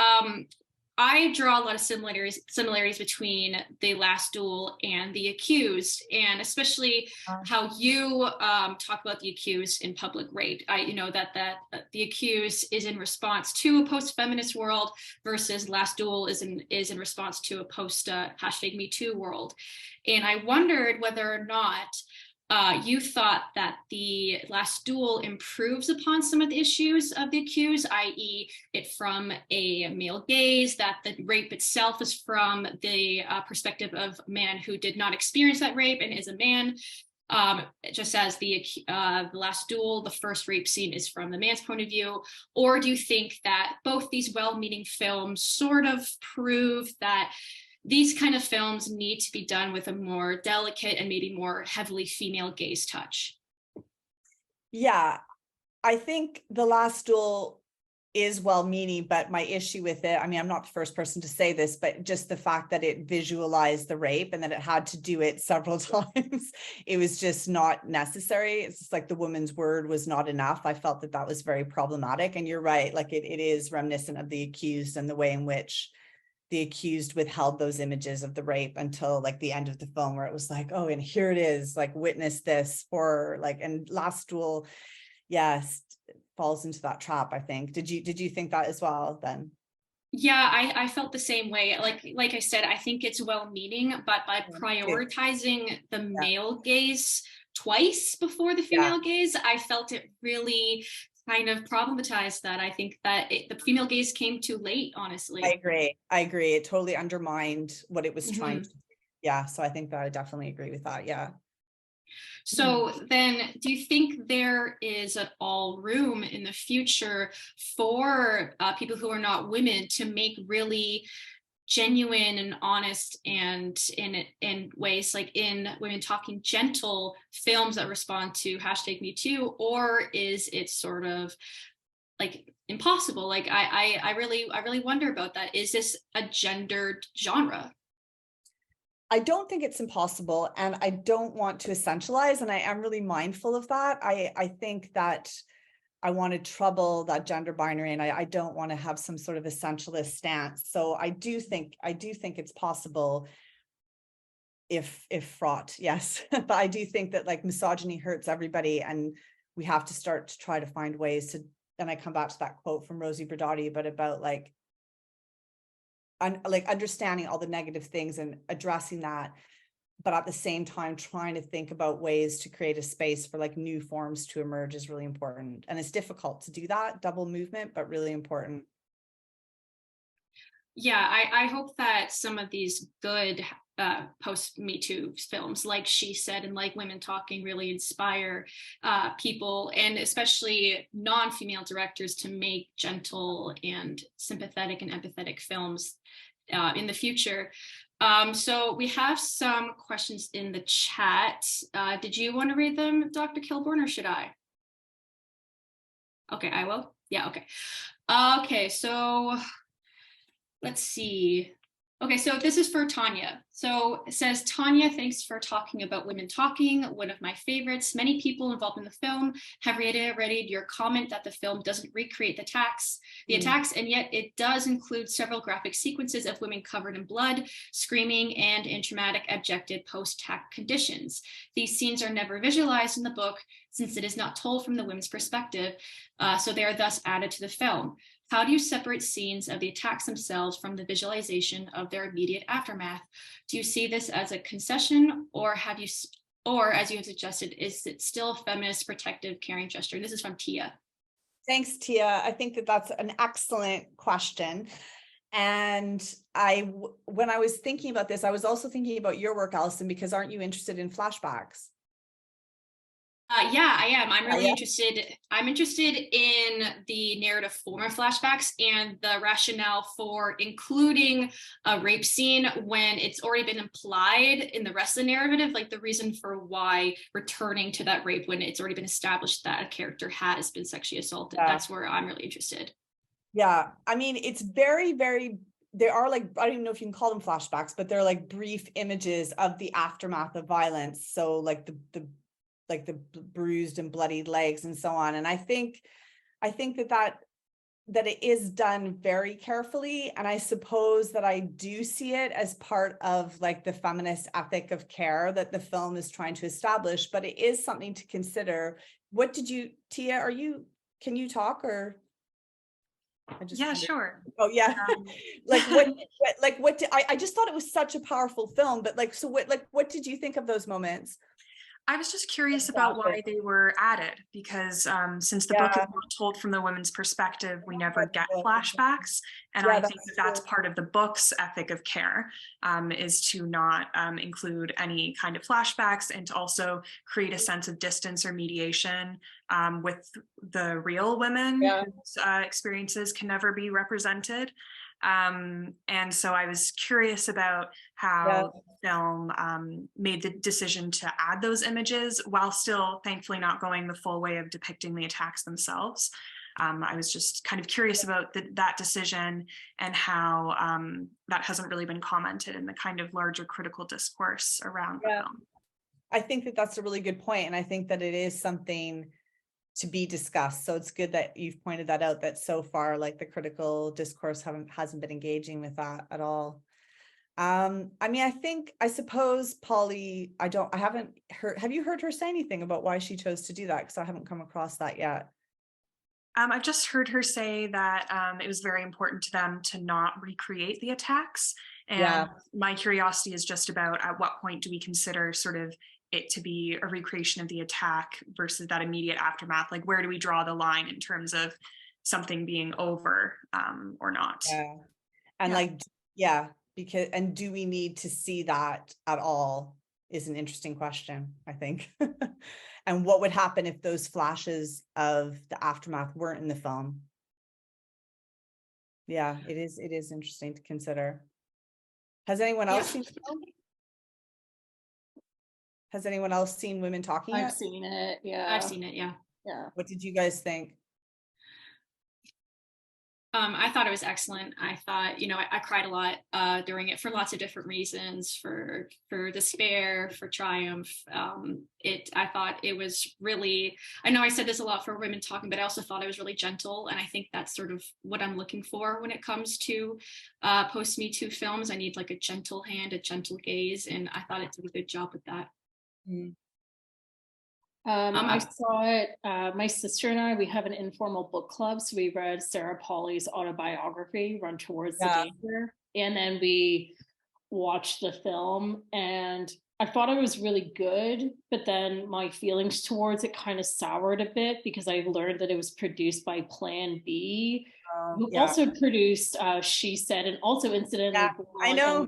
I draw a lot of similarities between The Last Duel and The Accused, and especially how you talk about the accused in public rape. You know that The Accused is in response to a post-feminist world versus Last Duel is in response to a post #MeToo world. And I wondered whether or not you thought that The Last Duel improves upon some of the issues of The Accused, i.e. it from a male gaze, that the rape itself is from the perspective of a man who did not experience that rape and is a man. Just as the Last Duel, the first rape scene is from the man's point of view? Or do you think that both these well-meaning films sort of prove that these kind of films need to be done with a more delicate and maybe more heavily female gaze touch? Yeah, I think The Last Duel is well-meaning, but my issue with it, I mean, I'm not the first person to say this, but just the fact that it visualized the rape and that it had to do it several times, it was just not necessary. It's just like the woman's word was not enough. I felt that that was very problematic. And you're right, like it is reminiscent of The Accused and the way in which the accused withheld those images of the rape until like the end of the film, where it was like, oh, and here it is, like, witness this, or like, and Last Duel, yes, falls into that trap, I think. Did you think that as well then? Yeah, I felt the same way. Like I said, I think it's well-meaning, but by prioritizing the male gaze twice before the female gaze, I felt it really kind of problematized that. I think that the female gaze came too late, honestly. I agree. It totally undermined what it was trying to do. Yeah, so I think that I definitely agree with that. Yeah. So then, do you think there is at all room in the future for people who are not women to make really genuine and honest and in ways like in Women Talking Gentle films that respond to #MeToo, or is it sort of like impossible? Like I really wonder about that. Is this a gendered genre? I don't think it's impossible, and I don't want to essentialize, and I am really mindful of that. I think that I want to trouble that gender binary, and I don't want to have some sort of essentialist stance. So I do think it's possible if fraught, yes. But I do think that like misogyny hurts everybody, and we have to start to try to find ways to, and I come back to that quote from Rosie Braidotti, but about like understanding all the negative things and addressing that, but at the same time trying to think about ways to create a space for like new forms to emerge is really important. And it's difficult to do that double movement, but really important. Yeah, I hope that some of these good post Me Too films, like She Said and like Women Talking, really inspire people, and especially non-female directors, to make gentle and sympathetic and empathetic films in the future. So we have some questions in the chat. Did you want to read them, Dr. Kilborn, or should I? Okay, I will. Yeah, okay. Okay, so let's see. Okay, so this is for Tanya. So it says, Tanya, thanks for talking about Women Talking, one of my favorites. Many people involved in the film have reiterated your comment that the film doesn't recreate the attacks, and yet it does include several graphic sequences of women covered in blood, screaming, and in traumatic, objective post-attack conditions. These scenes are never visualized in the book since it is not told from the women's perspective, so they are thus added to the film. How do you separate scenes of the attacks themselves from the visualization of their immediate aftermath? Do you see this as a concession, or as you have suggested, is it still a feminist, protective, caring gesture? This is from Tia. Thanks, Tia. I think that that's an excellent question. And when I was thinking about this, I was also thinking about your work, Alison, because aren't you interested in flashbacks? Yeah, I am. I'm really interested. I'm interested in the narrative form of flashbacks and the rationale for including a rape scene when it's already been implied in the rest of the narrative, like the reason for why returning to that rape when it's already been established that a character has been sexually assaulted. Yeah. That's where I'm really interested. Yeah, I mean, it's very, very, there are like, I don't even know if you can call them flashbacks, but they're like brief images of the aftermath of violence. So like the bruised and bloodied legs and so on. And I think that it is done very carefully. And I suppose that I do see it as part of like the feminist ethic of care that the film is trying to establish, but it is something to consider. What did you, Tia, can you talk, or? Yeah, sure. Oh yeah. I just thought it was such a powerful film, but like, so what did you think of those moments? I was just curious about why they were added, because since the book is not told from the women's perspective, we never get flashbacks. And I think that's part of the book's ethic of care, is to not include any kind of flashbacks, and to also create a sense of distance or mediation with the real women whose experiences can never be represented. And so I was curious about how the film made the decision to add those images while still thankfully not going the full way of depicting the attacks themselves. I was just kind of curious about that decision, and how that hasn't really been commented in the kind of larger critical discourse around the film. I think that that's a really good point, and I think that it is something to be discussed. So it's good that you've pointed that out, that so far, like the critical discourse hasn't been engaging with that at all. I mean, I suppose Polly, I haven't heard, have you heard her say anything about why she chose to do that? Because I haven't come across that yet. I've just heard her say that it was very important to them to not recreate the attacks. And my curiosity is just about, at what point do we consider sort of it to be a recreation of the attack versus that immediate aftermath? Like, where do we draw the line in terms of something being over or not? And because, and do we need to see that at all is an interesting question, I think. And what would happen if those flashes of the aftermath weren't in the film? Yeah, it is interesting to consider. Has anyone else seen the film? Has anyone else seen Women Talking I've yet? seen it. Yeah. I've seen it, yeah. Yeah. What did you guys think? I thought it was excellent. I thought, I cried a lot during it for lots of different reasons, for despair, for triumph. I thought it was really, I know I said this a lot for Women Talking, but I also thought it was really gentle. And I think that's sort of what I'm looking for when it comes to post-Me Too films. I need like a gentle hand, a gentle gaze. And I thought it did a good job with that. Mm. I saw it, my sister and I, we have an informal book club. So we read Sarah Polley's autobiography, Run Towards the Danger. And then we watched the film, and I thought it was really good, but then my feelings towards it kind of soured a bit because I learned that it was produced by Plan B, who also produced She Said, and also incidentally. I know.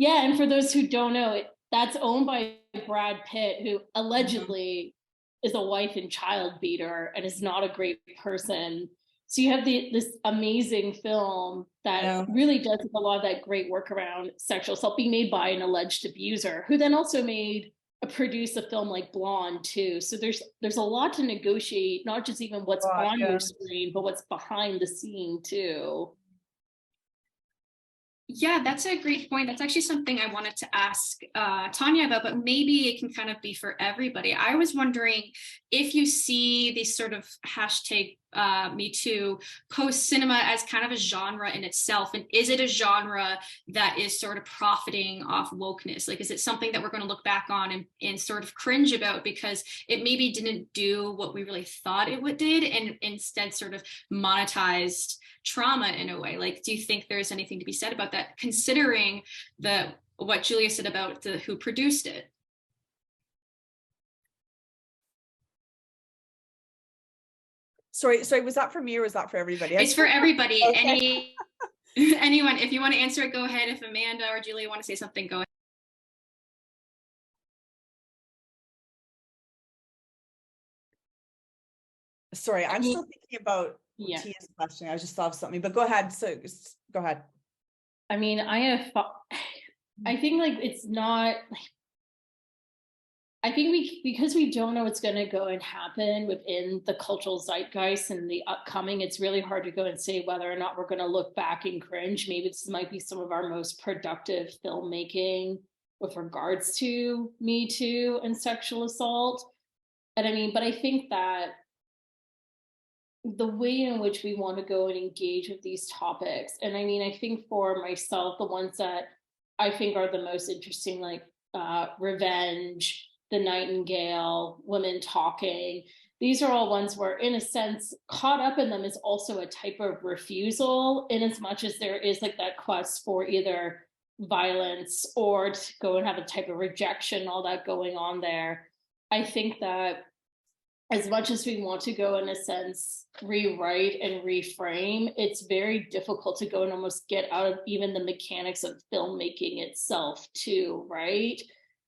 And for those who don't know, that's owned by Brad Pitt, who allegedly is a wife and child beater and is not a great person. So you have this amazing film that really does a lot of that great work around sexual assault being made by an alleged abuser, who then also produced a film like Blonde too. So there's a lot to negotiate, not just even what's on your screen, but what's behind the scene too. Yeah, that's a great point. That's actually something I wanted to ask Tanya about, but maybe it can kind of be for everybody. I was wondering if you see these sort of hashtag Me Too post cinema as kind of a genre in itself, and is it a genre that is sort of profiting off wokeness? Like, is it something that we're going to look back on and sort of cringe about because it maybe didn't do what we really thought it did, and instead sort of monetized trauma in a way? Like, do you think there's anything to be said about that, considering what Julia said about who produced it? Sorry, was that for me or was that for everybody? It's for everybody. Okay. Anyone, if you want to answer it, go ahead. If Amanda or Julia want to say something, go ahead. Sorry, I'm still thinking about Tia's question. I just thought of something, but go ahead. So go ahead. I mean, I think like it's not. I think because we don't know what's going to go and happen within the cultural zeitgeist and the upcoming, it's really hard to go and say whether or not we're going to look back and cringe. Maybe this might be some of our most productive filmmaking with regards to Me Too and sexual assault. And I mean, but I think that the way in which we want to go and engage with these topics, and I mean, I think for myself, the ones that I think are the most interesting, like revenge, The Nightingale, Women Talking, these are all ones where, in a sense, caught up in them is also a type of refusal, in as much as there is like that quest for either violence or to go and have a type of rejection, all that going on there. I think that as much as we want to go, in a sense, rewrite and reframe, it's very difficult to go and almost get out of even the mechanics of filmmaking itself too, right?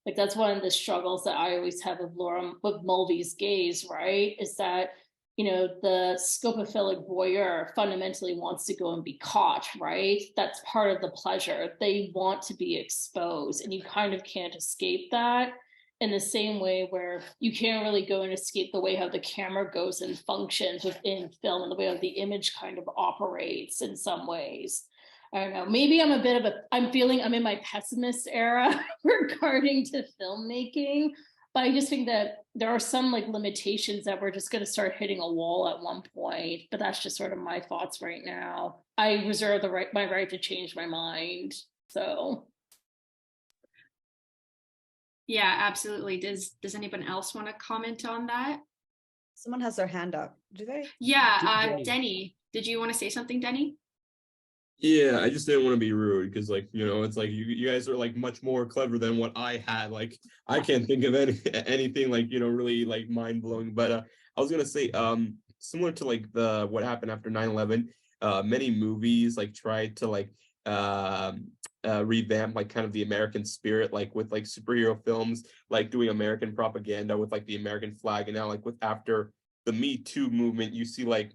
Like that's one of the struggles that I always have with Mulvey's Gaze, right? Is that, you know, the scopophilic voyeur fundamentally wants to go and be caught, right? That's part of the pleasure. They want to be exposed, and you kind of can't escape that. In the same way where you can't really go and escape the way how the camera goes and functions within film, and the way how the image kind of operates in some ways. I don't know, maybe I'm feeling I'm in my pessimist era regarding to filmmaking, but I just think that there are some like limitations that we're just going to start hitting a wall at one point. But that's just sort of my thoughts right now. I reserve my right to change my mind. So. Yeah, absolutely. Does anyone else want to comment on that? Someone has their hand up. Do they? Yeah, Denny. Did you want to say something, Denny? Yeah, I just didn't want to be rude because, like, you know, it's like you guys are like much more clever than what I had. Like, I can't think of anything like, you know, really like mind blowing. But I was gonna say, similar to like what happened after 9/11, many movies like tried to like revamp like kind of the American spirit, like with like superhero films, like doing American propaganda with like the American flag. And now like with after the Me Too movement, you see like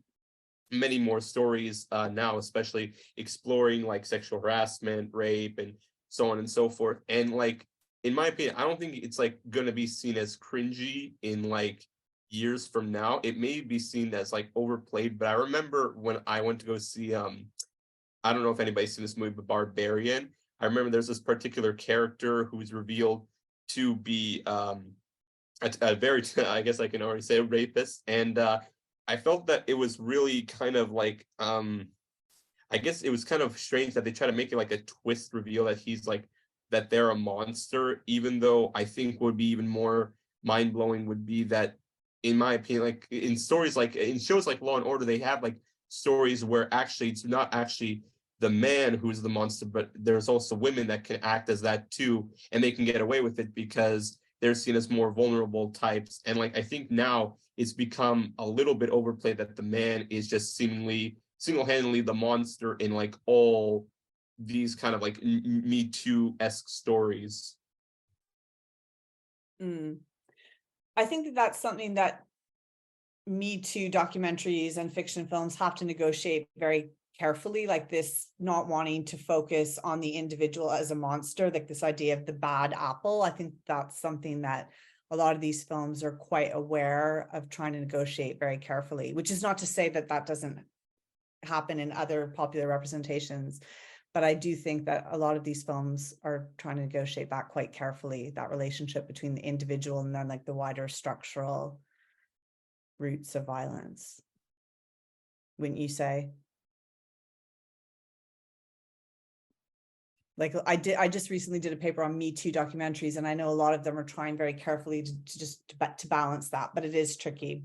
many more stories now, especially exploring like sexual harassment, rape, and so on and so forth. And like, in my opinion, I don't think it's like going to be seen as cringy in like years from now. It may be seen as like overplayed, but I remember when I went to go see I don't know if anybody's seen this movie, but Barbarian. I remember there's this particular character who's revealed to be a very, I guess I can already say, a rapist. And I felt that it was really kind of like, I guess it was kind of strange that they try to make it like a twist reveal that he's like, that they're a monster, even though I think would be even more mind blowing would be that, in my opinion, like in stories, like in shows like Law and Order, they have like stories where actually it's not actually the man who's the monster, but there's also women that can act as that too, and they can get away with it because they're seen as more vulnerable types. And like I think now it's become a little bit overplayed that the man is just seemingly single-handedly the monster in like all these kind of like Me Too-esque stories. I think that that's something that Me Too documentaries and fiction films have to negotiate very carefully, like this not wanting to focus on the individual as a monster, like this idea of the bad apple. I think that's something that a lot of these films are quite aware of trying to negotiate very carefully, which is not to say that that doesn't happen in other popular representations. But I do think that a lot of these films are trying to negotiate that quite carefully, that relationship between the individual and then like the wider structural roots of violence. Wouldn't you say? Like I just recently did a paper on Me Too documentaries, and I know a lot of them are trying very carefully to balance that, but it is tricky.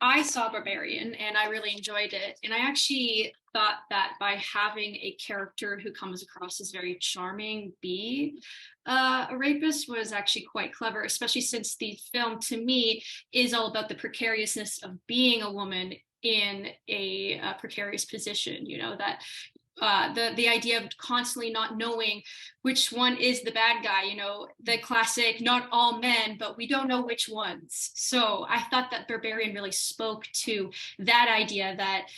I saw Barbarian and I really enjoyed it. And I actually thought that by having a character who comes across as very charming be a rapist was actually quite clever, especially since the film to me is all about the precariousness of being a woman in a precarious position, you know, that the idea of constantly not knowing which one is the bad guy, you know, the classic, not all men, but we don't know which ones. So I thought that Barbarian really spoke to that idea that,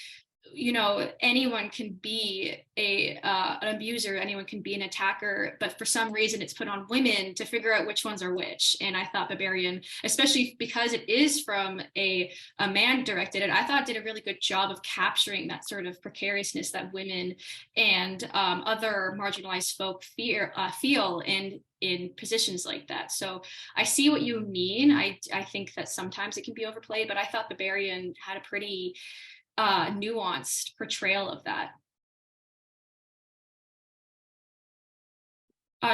you know, anyone can be an abuser, anyone can be an attacker, but for some reason it's put on women to figure out which ones are which. And I thought Barbarian, especially because it is from a man directed it, I thought it did a really good job of capturing that sort of precariousness that women and other marginalized folk feel in positions like that. So I see what you mean. I think that sometimes it can be overplayed, but I thought Barbarian had a pretty nuanced portrayal of that.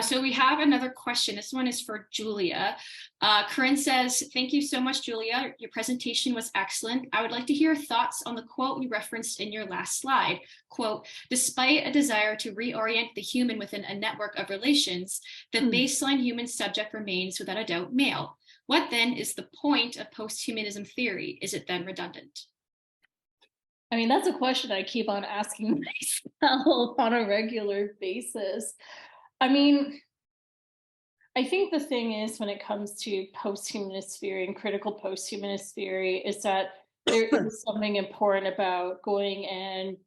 So we have another question. This one is for Julia. Corinne says, thank you so much, Julia. Your presentation was excellent. I would like to hear thoughts on the quote you referenced in your last slide. Quote, despite a desire to reorient the human within a network of relations, the baseline human subject remains without a doubt male. What then is the point of posthumanism theory? Is it then redundant? I mean, that's a question I keep on asking myself on a regular basis. I mean, I think the thing is, when it comes to posthumanist theory and critical posthumanist theory, is that there is something important about going and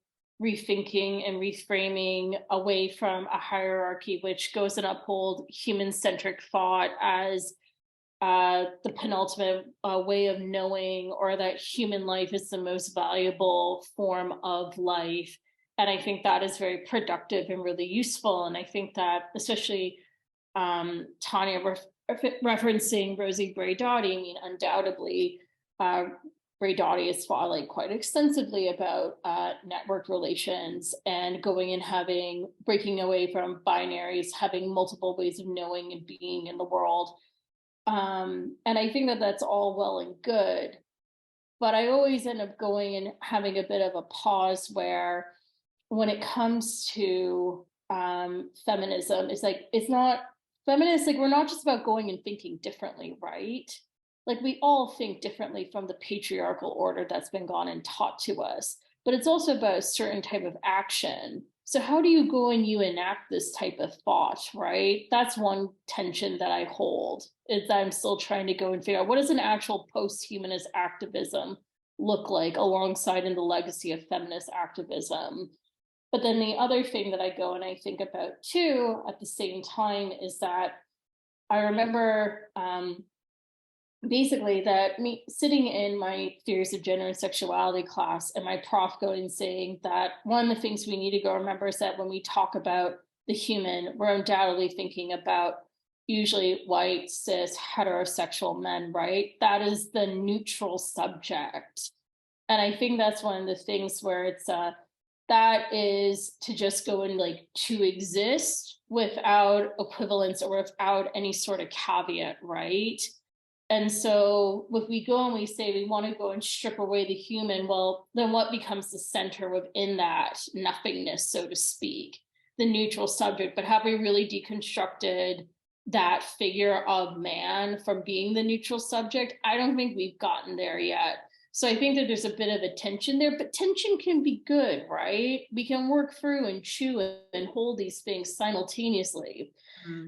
rethinking and reframing away from a hierarchy which goes and uphold human-centric thought as the penultimate way of knowing, or that human life is the most valuable form of life. And I think that is very productive and really useful. And I think that, especially Tanya referencing Rosie Braidotti, I mean, undoubtedly, Braidotti has thought quite extensively about network relations and going and breaking away from binaries, having multiple ways of knowing and being in the world. And I think that that's all well and good, but I always end up going and having a bit of a pause where, when it comes to feminism, it's not feminist, we're not just about going and thinking differently, right? Like, we all think differently from the patriarchal order that's been gone and taught to us. but it's also about a certain type of action. So how do you go and you enact this type of thought, right? That's one tension that I hold, is that I'm still trying to go and figure out what does an actual post-humanist activism look like alongside in the legacy of feminist activism. But then the other thing that I go and I think about too at the same time is that I remember basically that me sitting in my theories of gender and sexuality class and my prof going and saying that one of the things we need to go remember is that when we talk about the human, we're undoubtedly thinking about usually white, cis, heterosexual men, right? That is the neutral subject. And I think that's one of the things where it's that is to just go and like to exist without equivalence or without any sort of caveat, right? And so if we go and we say we want to go and strip away the human, well, then what becomes the center within that nothingness, so to speak, the neutral subject? But have we really deconstructed that figure of man from being the neutral subject? I don't think we've gotten there yet. So I think that there's a bit of a tension there, but tension can be good, right? We can work through and chew and hold these things simultaneously.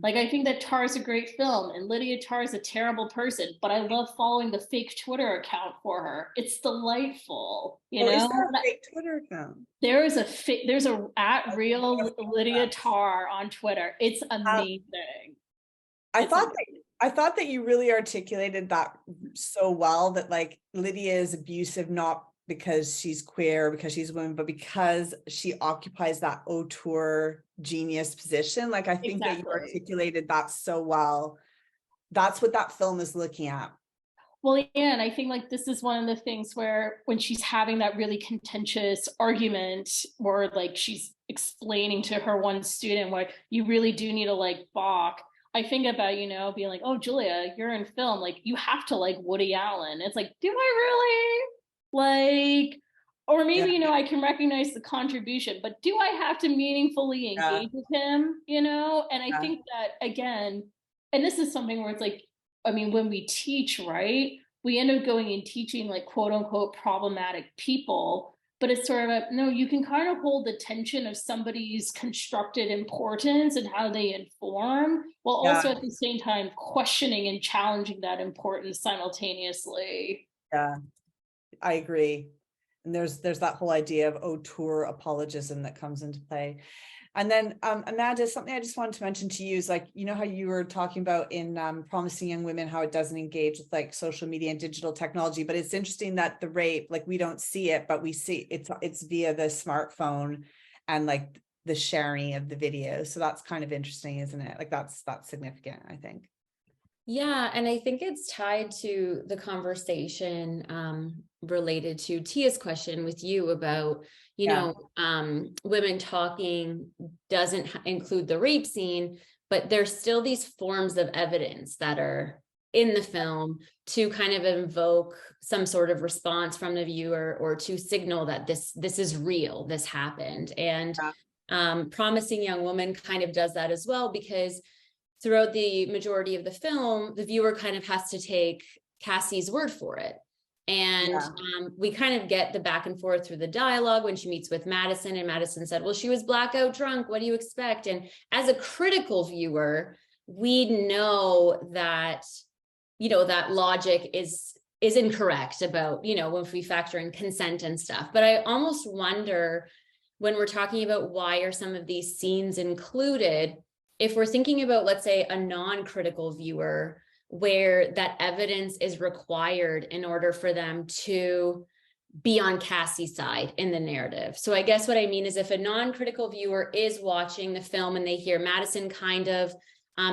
Like, I think that Tar is a great film and Lydia Tar is a terrible person, but I love following the fake Twitter account for her. It's delightful, you know? Is there a fake Twitter account? There's a at real Lydia Tar on Twitter. It's amazing. I thought that you really articulated that so well, that like Lydia is abusive, not because she's queer, because she's a woman, but because she occupies that auteur genius position. Like, I think that you articulated that so well. That's what that film is looking at. Well, yeah, and I think like this is one of the things where when she's having that really contentious argument, or like she's explaining to her one student where you really do need to like balk. I think about, you know, being like, oh, Julia, you're in film, like you have to like Woody Allen. It's like, do I really? Like, or maybe, you know, I can recognize the contribution, but do I have to meaningfully engage with him, you know? And I think that, again, and this is something where it's like, I mean, when we teach, right, we end up going and teaching like quote unquote problematic people, but it's sort of a, no, you can kind of hold the tension of somebody's constructed importance and how they inform, while also at the same time questioning and challenging that importance simultaneously. Yeah, I agree. And there's that whole idea of auteur apologism that comes into play. And then Amanda, something I just wanted to mention to you is like, you know how you were talking about in Promising Young Women, how it doesn't engage with like social media and digital technology, but it's interesting that the rape, like we don't see it, but we see it's via the smartphone and like the sharing of the video. So that's kind of interesting, isn't it? Like that's significant, I think. Yeah, and I think it's tied to the conversation related to Tia's question with you about, you know, women talking doesn't include the rape scene, but there's still these forms of evidence that are in the film to kind of invoke some sort of response from the viewer or to signal that this is real, this happened. And Promising Young Woman kind of does that as well, because throughout the majority of the film, the viewer kind of has to take Cassie's word for it. And we kind of get the back and forth through the dialogue when she meets with Madison, and Madison said, well, she was blackout drunk. What do you expect? And as a critical viewer, we know that, you know, that logic is incorrect about, you know, if we factor in consent and stuff. But I almost wonder, when we're talking about why are some of these scenes included, if we're thinking about, let's say, a non-critical viewer, where that evidence is required in order for them to be on Cassie's side in the narrative. So I guess what I mean is, if a non-critical viewer is watching the film and they hear Madison kind of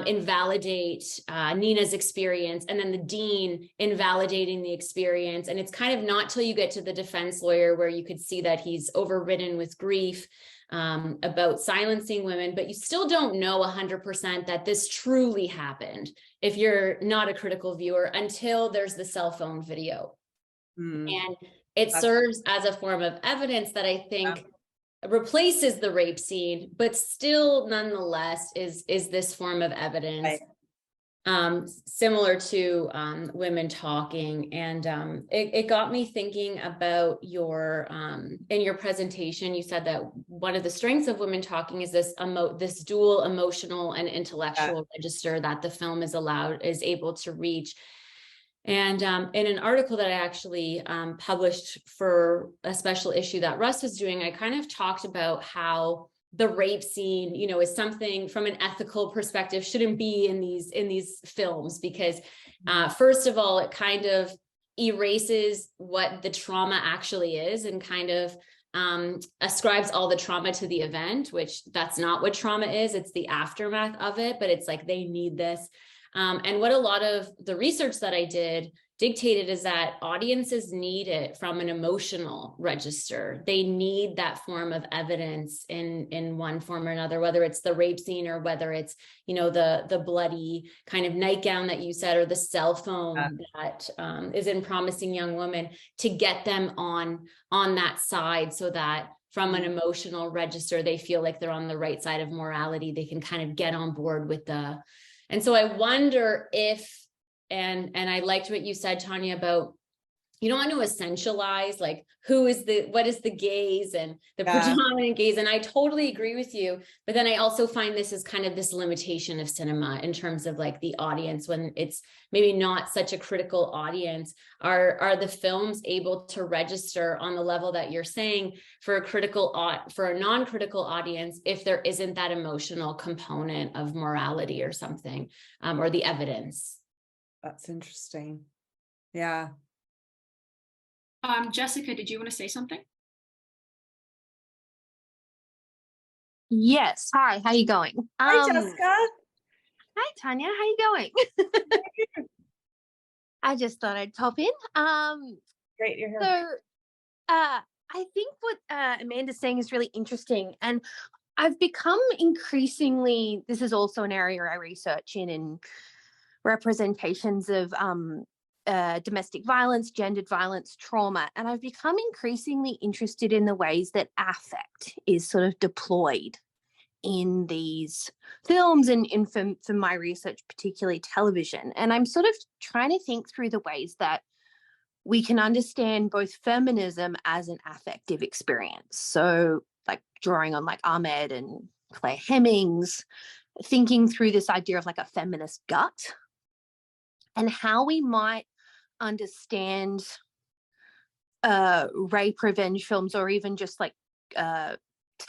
invalidate Nina's experience, and then the dean invalidating the experience, and it's kind of not till you get to the defense lawyer where you could see that he's overridden with grief about silencing women, but you still don't know 100% that this truly happened if you're not a critical viewer until there's the cell phone video. And it serves as a form of evidence that I think replaces the rape scene, but still nonetheless is this form of evidence. similar to women talking. And it got me thinking about your, in your presentation, you said that one of the strengths of women talking is this dual emotional and intellectual register that the film is able to reach. And in an article that I actually published for a special issue that Russ was doing, I kind of talked about how the rape scene, you know, is something from an ethical perspective shouldn't be in these films, because first of all, it kind of erases what the trauma actually is and kind of ascribes all the trauma to the event, which that's not what trauma is. It's the aftermath of it, but it's like they need this. And what a lot of the research that I did dictated is that audiences need it from an emotional register. They need that form of evidence in one form or another, whether it's the rape scene or whether it's, you know, the bloody kind of nightgown that you said, or the cell phone that is in Promising Young Woman, to get them on that side, so that from an emotional register, they feel like they're on the right side of morality. They can kind of get on board with and so I wonder if, and I liked what you said, Tanya, about you don't want to essentialize like what is the gaze and the predominant gaze. And I totally agree with you. But then I also find this is kind of this limitation of cinema in terms of like the audience, when it's maybe not such a critical audience. Are the films able to register on the level that you're saying for a non-critical audience, if there isn't that emotional component of morality or something, or the evidence? That's interesting. Yeah. Jessica, did you want to say something? Yes. Hi, how you going? Hi, Jessica. Hi, Tanya. How you going? I just thought I'd pop in. Great, you're here. So, I think what Amanda's saying is really interesting, and I've become increasingly. This is also an area I research in representations of domestic violence, gendered violence, trauma. And I've become increasingly interested in the ways that affect is sort of deployed in these films and for my research, particularly television. And I'm sort of trying to think through the ways that we can understand both feminism as an affective experience. So like drawing on like Ahmed and Claire Hemmings, thinking through this idea of like a feminist gut and how we might understand rape revenge films, or even just like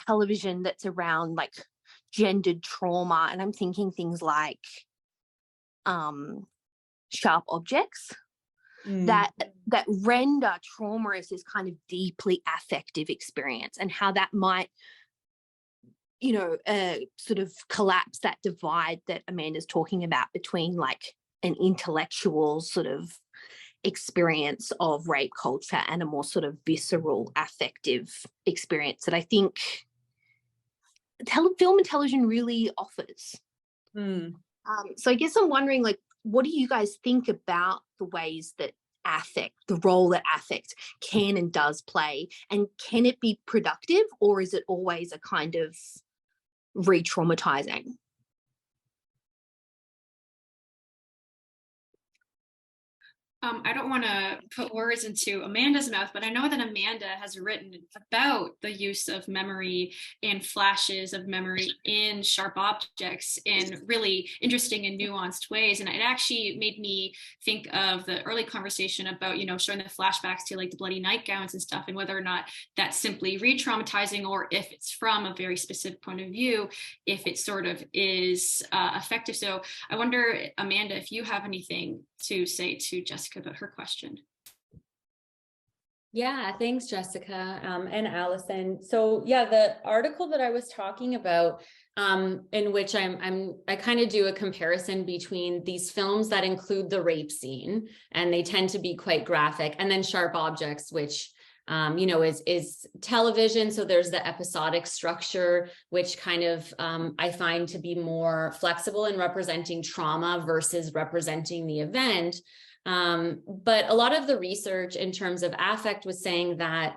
television that's around like gendered trauma. And I'm thinking things like Sharp Objects that render trauma as this kind of deeply affective experience, and how that might, you know, sort of collapse that divide that Amanda's talking about between like an intellectual sort of experience of rape culture and a more sort of visceral affective experience that I think film and television really offers. So I guess I'm wondering, like, what do you guys think about the ways that affect, the role that affect can and does play, and can it be productive, or is it always a kind of re-traumatizing? I don't want to put words into Amanda's mouth, but I know that Amanda has written about the use of memory and flashes of memory in Sharp Objects in really interesting and nuanced ways. And it actually made me think of the early conversation about, you know, showing the flashbacks to like the bloody nightgowns and stuff, and whether or not that's simply re-traumatizing, or if it's from a very specific point of view, if it sort of is effective. So I wonder, Amanda, if you have anything to say to Jessica about her question. Yeah, thanks, Jessica, and Allison. So yeah, the article that I was talking about, in which I kind of do a comparison between these films that include the rape scene, and they tend to be quite graphic, and then Sharp Objects, which you know, is television. So there's the episodic structure, which kind of I find to be more flexible in representing trauma versus representing the event. But a lot of the research in terms of affect was saying that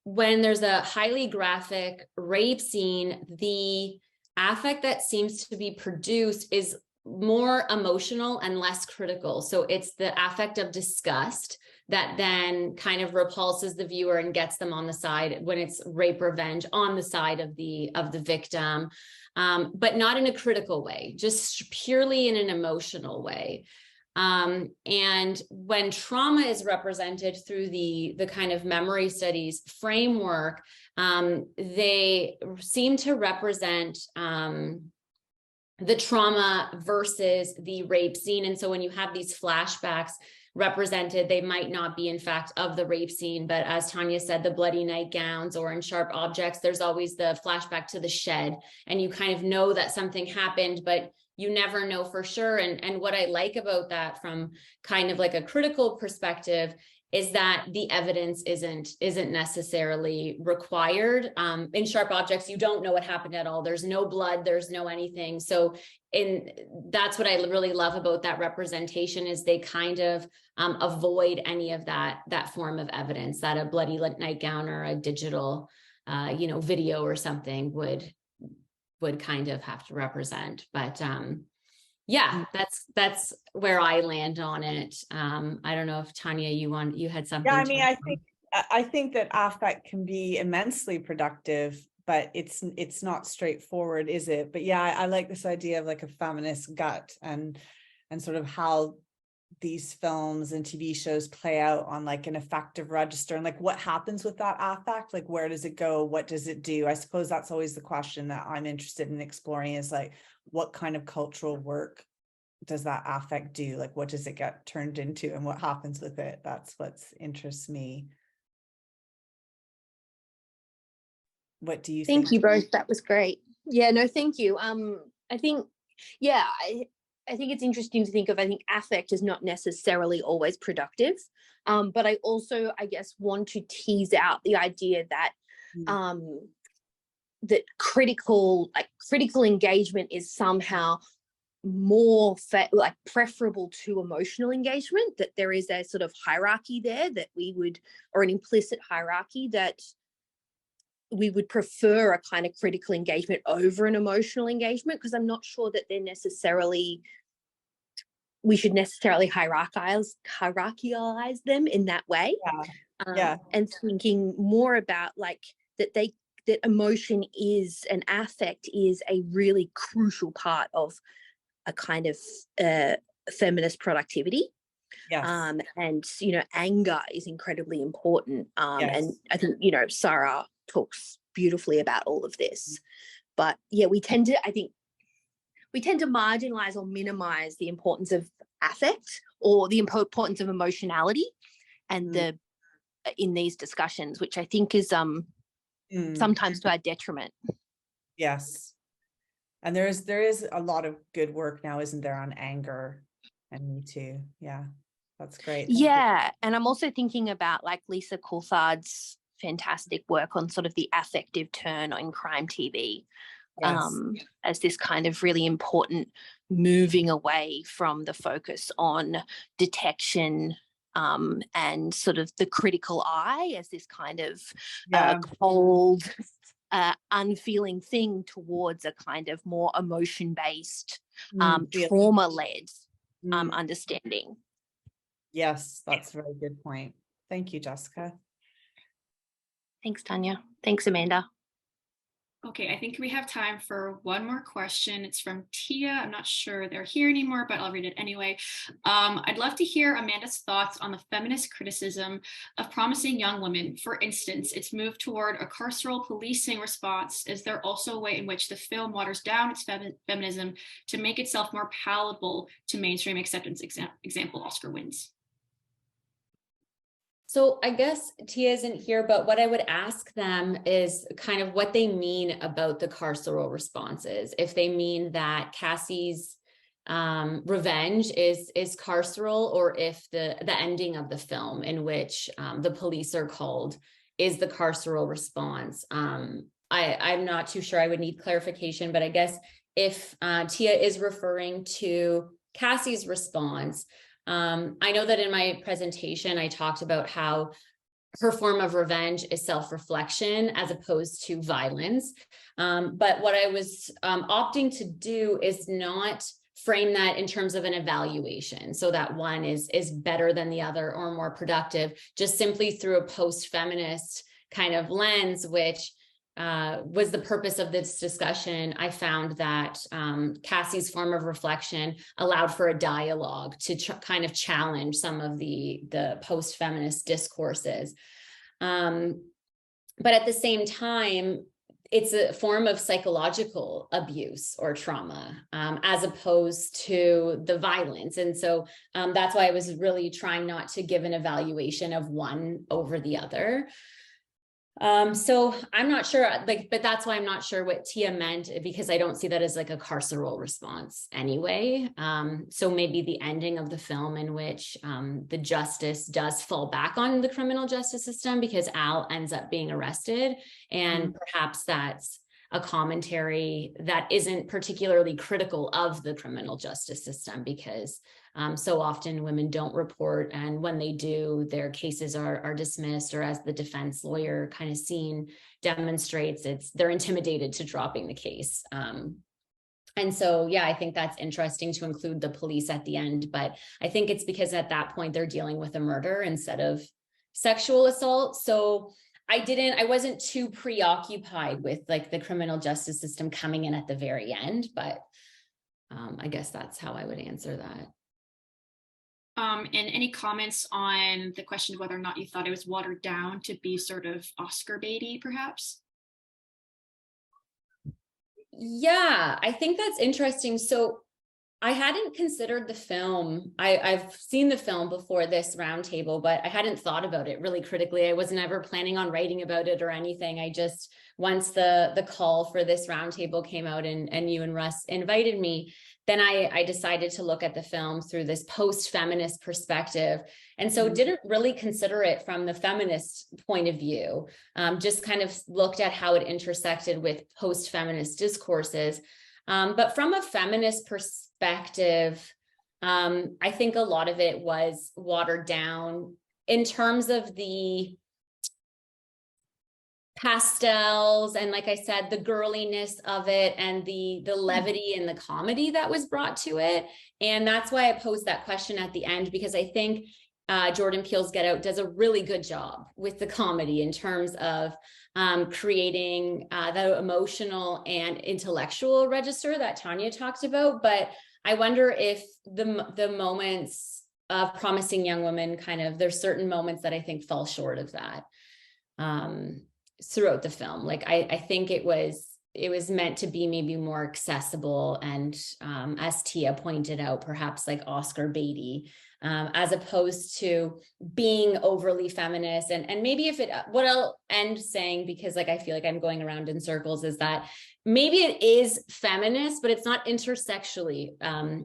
when there's a highly graphic rape scene, the affect that seems to be produced is more emotional and less critical. So it's the affect of disgust that then kind of repulses the viewer and gets them on the side, when it's rape revenge, on the side of the victim, but not in a critical way, just purely in an emotional way. And when trauma is represented through the kind of memory studies framework, they seem to represent the trauma versus the rape scene. And so when you have these flashbacks represented, they might not be in fact of the rape scene, but as Tanya said, the bloody nightgowns, or in Sharp Objects, there's always the flashback to the shed, and you kind of know that something happened, but you never know for sure. And what I like about that from kind of like a critical perspective is that the evidence isn't necessarily required. In Sharp Objects, you don't know what happened at all. There's no blood, there's no anything. So that's what I really love about that representation, is they kind of avoid any of that form of evidence that a bloody nightgown or a digital video or something would kind of have to represent. But yeah, that's where I land on it. I don't know if Tanya, you had something. Yeah, I mean, I think that affect can be immensely productive, but it's not straightforward, is it? But yeah, I like this idea of like a feminist gut, and sort of how these films and TV shows play out on like an affective register, and like what happens with that affect, like where does it go, what does it do? I suppose that's always the question that I'm interested in exploring, is like, what kind of cultural work does that affect do? Like, what does it get turned into, and what happens with it? That's what interests me. What do you think? Thank you both. That was great. Yeah, no, thank you. I think, yeah, I think it's interesting to think of, I think affect is not necessarily always productive. But I also, I guess, want to tease out the idea that that critical engagement is somehow more preferable to emotional engagement, that there is a sort of hierarchy there that we would, or an implicit hierarchy that we would prefer a kind of critical engagement over an emotional engagement, because I'm not sure that we should necessarily hierarchize them in that way. And thinking more about like that emotion is, and affect is, a really crucial part of a kind of feminist productivity. And anger is incredibly important. And I think Sarah talks beautifully about all of this. But yeah, we tend to marginalize or minimize the importance of affect, or the importance of emotionality, and in these discussions, which I think is sometimes to our detriment. Yes. And there is a lot of good work now, isn't there, on anger and Me Too? Yeah, that's great. Thank you. And I'm also thinking about like Lisa Coulthard's fantastic work on sort of the affective turn on crime TV, as this kind of really important moving away from the focus on detection and sort of the critical eye as this kind of cold, unfeeling thing, towards a kind of more emotion-based, trauma-led understanding. Yes, that's a very good point. Thank you, Jessica. Thanks, Tanya. Thanks, Amanda. Okay, I think we have time for one more question. It's from Tia. I'm not sure they're here anymore, but I'll read it anyway. I'd love to hear Amanda's thoughts on the feminist criticism of promising young women. For instance, its move toward a carceral policing response. Is there also a way in which the film waters down its feminism to make itself more palatable to mainstream acceptance? Example, Oscar wins. So I guess Tia isn't here, but what I would ask them is kind of what they mean about the carceral responses. If they mean that Cassie's revenge is carceral, or if the ending of the film in which the police are called is the carceral response. I'm not too sure. I would need clarification, but I guess if Tia is referring to Cassie's response, I know that in my presentation, I talked about how her form of revenge is self-reflection as opposed to violence. But what I was opting to do is not frame that in terms of an evaluation, so that one is better than the other or more productive, just simply through a post-feminist kind of lens, which was the purpose of this discussion. I found that Cassie's form of reflection allowed for a dialogue to kind of challenge some of the post-feminist discourses. But at the same time, it's a form of psychological abuse or trauma, as opposed to the violence. And so that's why I was really trying not to give an evaluation of one over the other. So I'm not sure, but that's why I'm not sure what Tia meant, because I don't see that as like a carceral response anyway. So maybe the ending of the film in which the justice does fall back on the criminal justice system because Al ends up being arrested, and perhaps that's a commentary that isn't particularly critical of the criminal justice system, because so often women don't report, and when they do, their cases are dismissed, or as the defense lawyer kind of scene demonstrates, they're intimidated to dropping the case. And so, yeah, I think that's interesting to include the police at the end, but I think it's because at that point they're dealing with a murder instead of sexual assault. So I wasn't too preoccupied with like the criminal justice system coming in at the very end, but I guess that's how I would answer that. And any comments on the question of whether or not you thought it was watered down to be sort of Oscar baity, perhaps? Yeah, I think that's interesting. So I hadn't considered the film. I've seen the film before this roundtable, but I hadn't thought about it really critically. I was never planning on writing about it or anything. I just, once the call for this roundtable came out and you and Russ invited me, then I decided to look at the film through this post-feminist perspective. And so didn't really consider it from the feminist point of view, just kind of looked at how it intersected with post-feminist discourses. But from a feminist perspective, I think a lot of it was watered down in terms of the pastels and, like I said, the girliness of it and the levity and the comedy that was brought to it. And that's why I posed that question at the end, because I think Jordan Peele's Get Out does a really good job with the comedy in terms of creating the emotional and intellectual register that Tanya talked about. But I wonder if the moments of Promising Young Woman, there's certain moments that I think fall short of that throughout the film. Like I think it was meant to be maybe more accessible and as Tia pointed out, perhaps like Oscar baity, as opposed to being overly feminist. And maybe what I'll end saying, because like I feel like I'm going around in circles, is that maybe it is feminist, but it's not intersectionally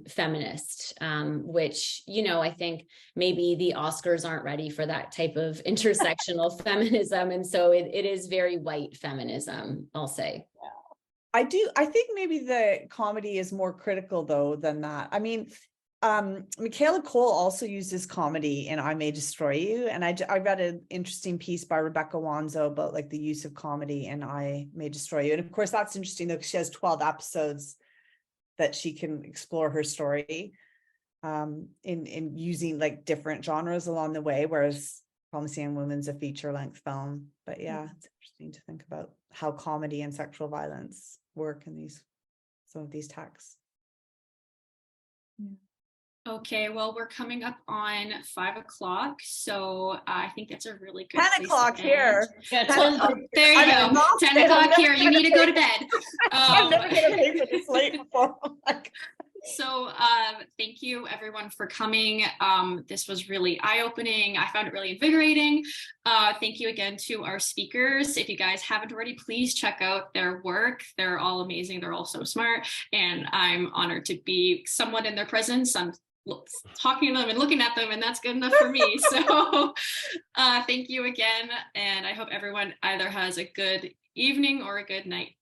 feminist, which, I think maybe the Oscars aren't ready for that type of intersectional feminism. And so it is very white feminism, I'll say. I think maybe the comedy is more critical though than that. I mean, Michaela Cole also uses comedy in I May Destroy You, and I read an interesting piece by Rebecca Wanzo about like the use of comedy in I May Destroy You. And of course that's interesting though, because she has 12 episodes that she can explore her story in using like different genres along the way, whereas Promising Young Woman's a feature-length film. But yeah, it's interesting to think about how comedy and sexual violence work in some of these texts. Okay, well, we're coming up on 5 o'clock, so I think that's a really good 10 o'clock here. Yeah, there you go. 10 o'clock here. You need to go to bed. I'm never going to pay for this late before. So thank you everyone for coming. This was really eye-opening. I found it really invigorating. Thank you again to our speakers. If you guys haven't already, please check out their work. They're all amazing. They're all so smart. And I'm honored to be somewhat in their presence. I'm talking to them and looking at them, and that's good enough for me. So thank you again. And I hope everyone either has a good evening or a good night.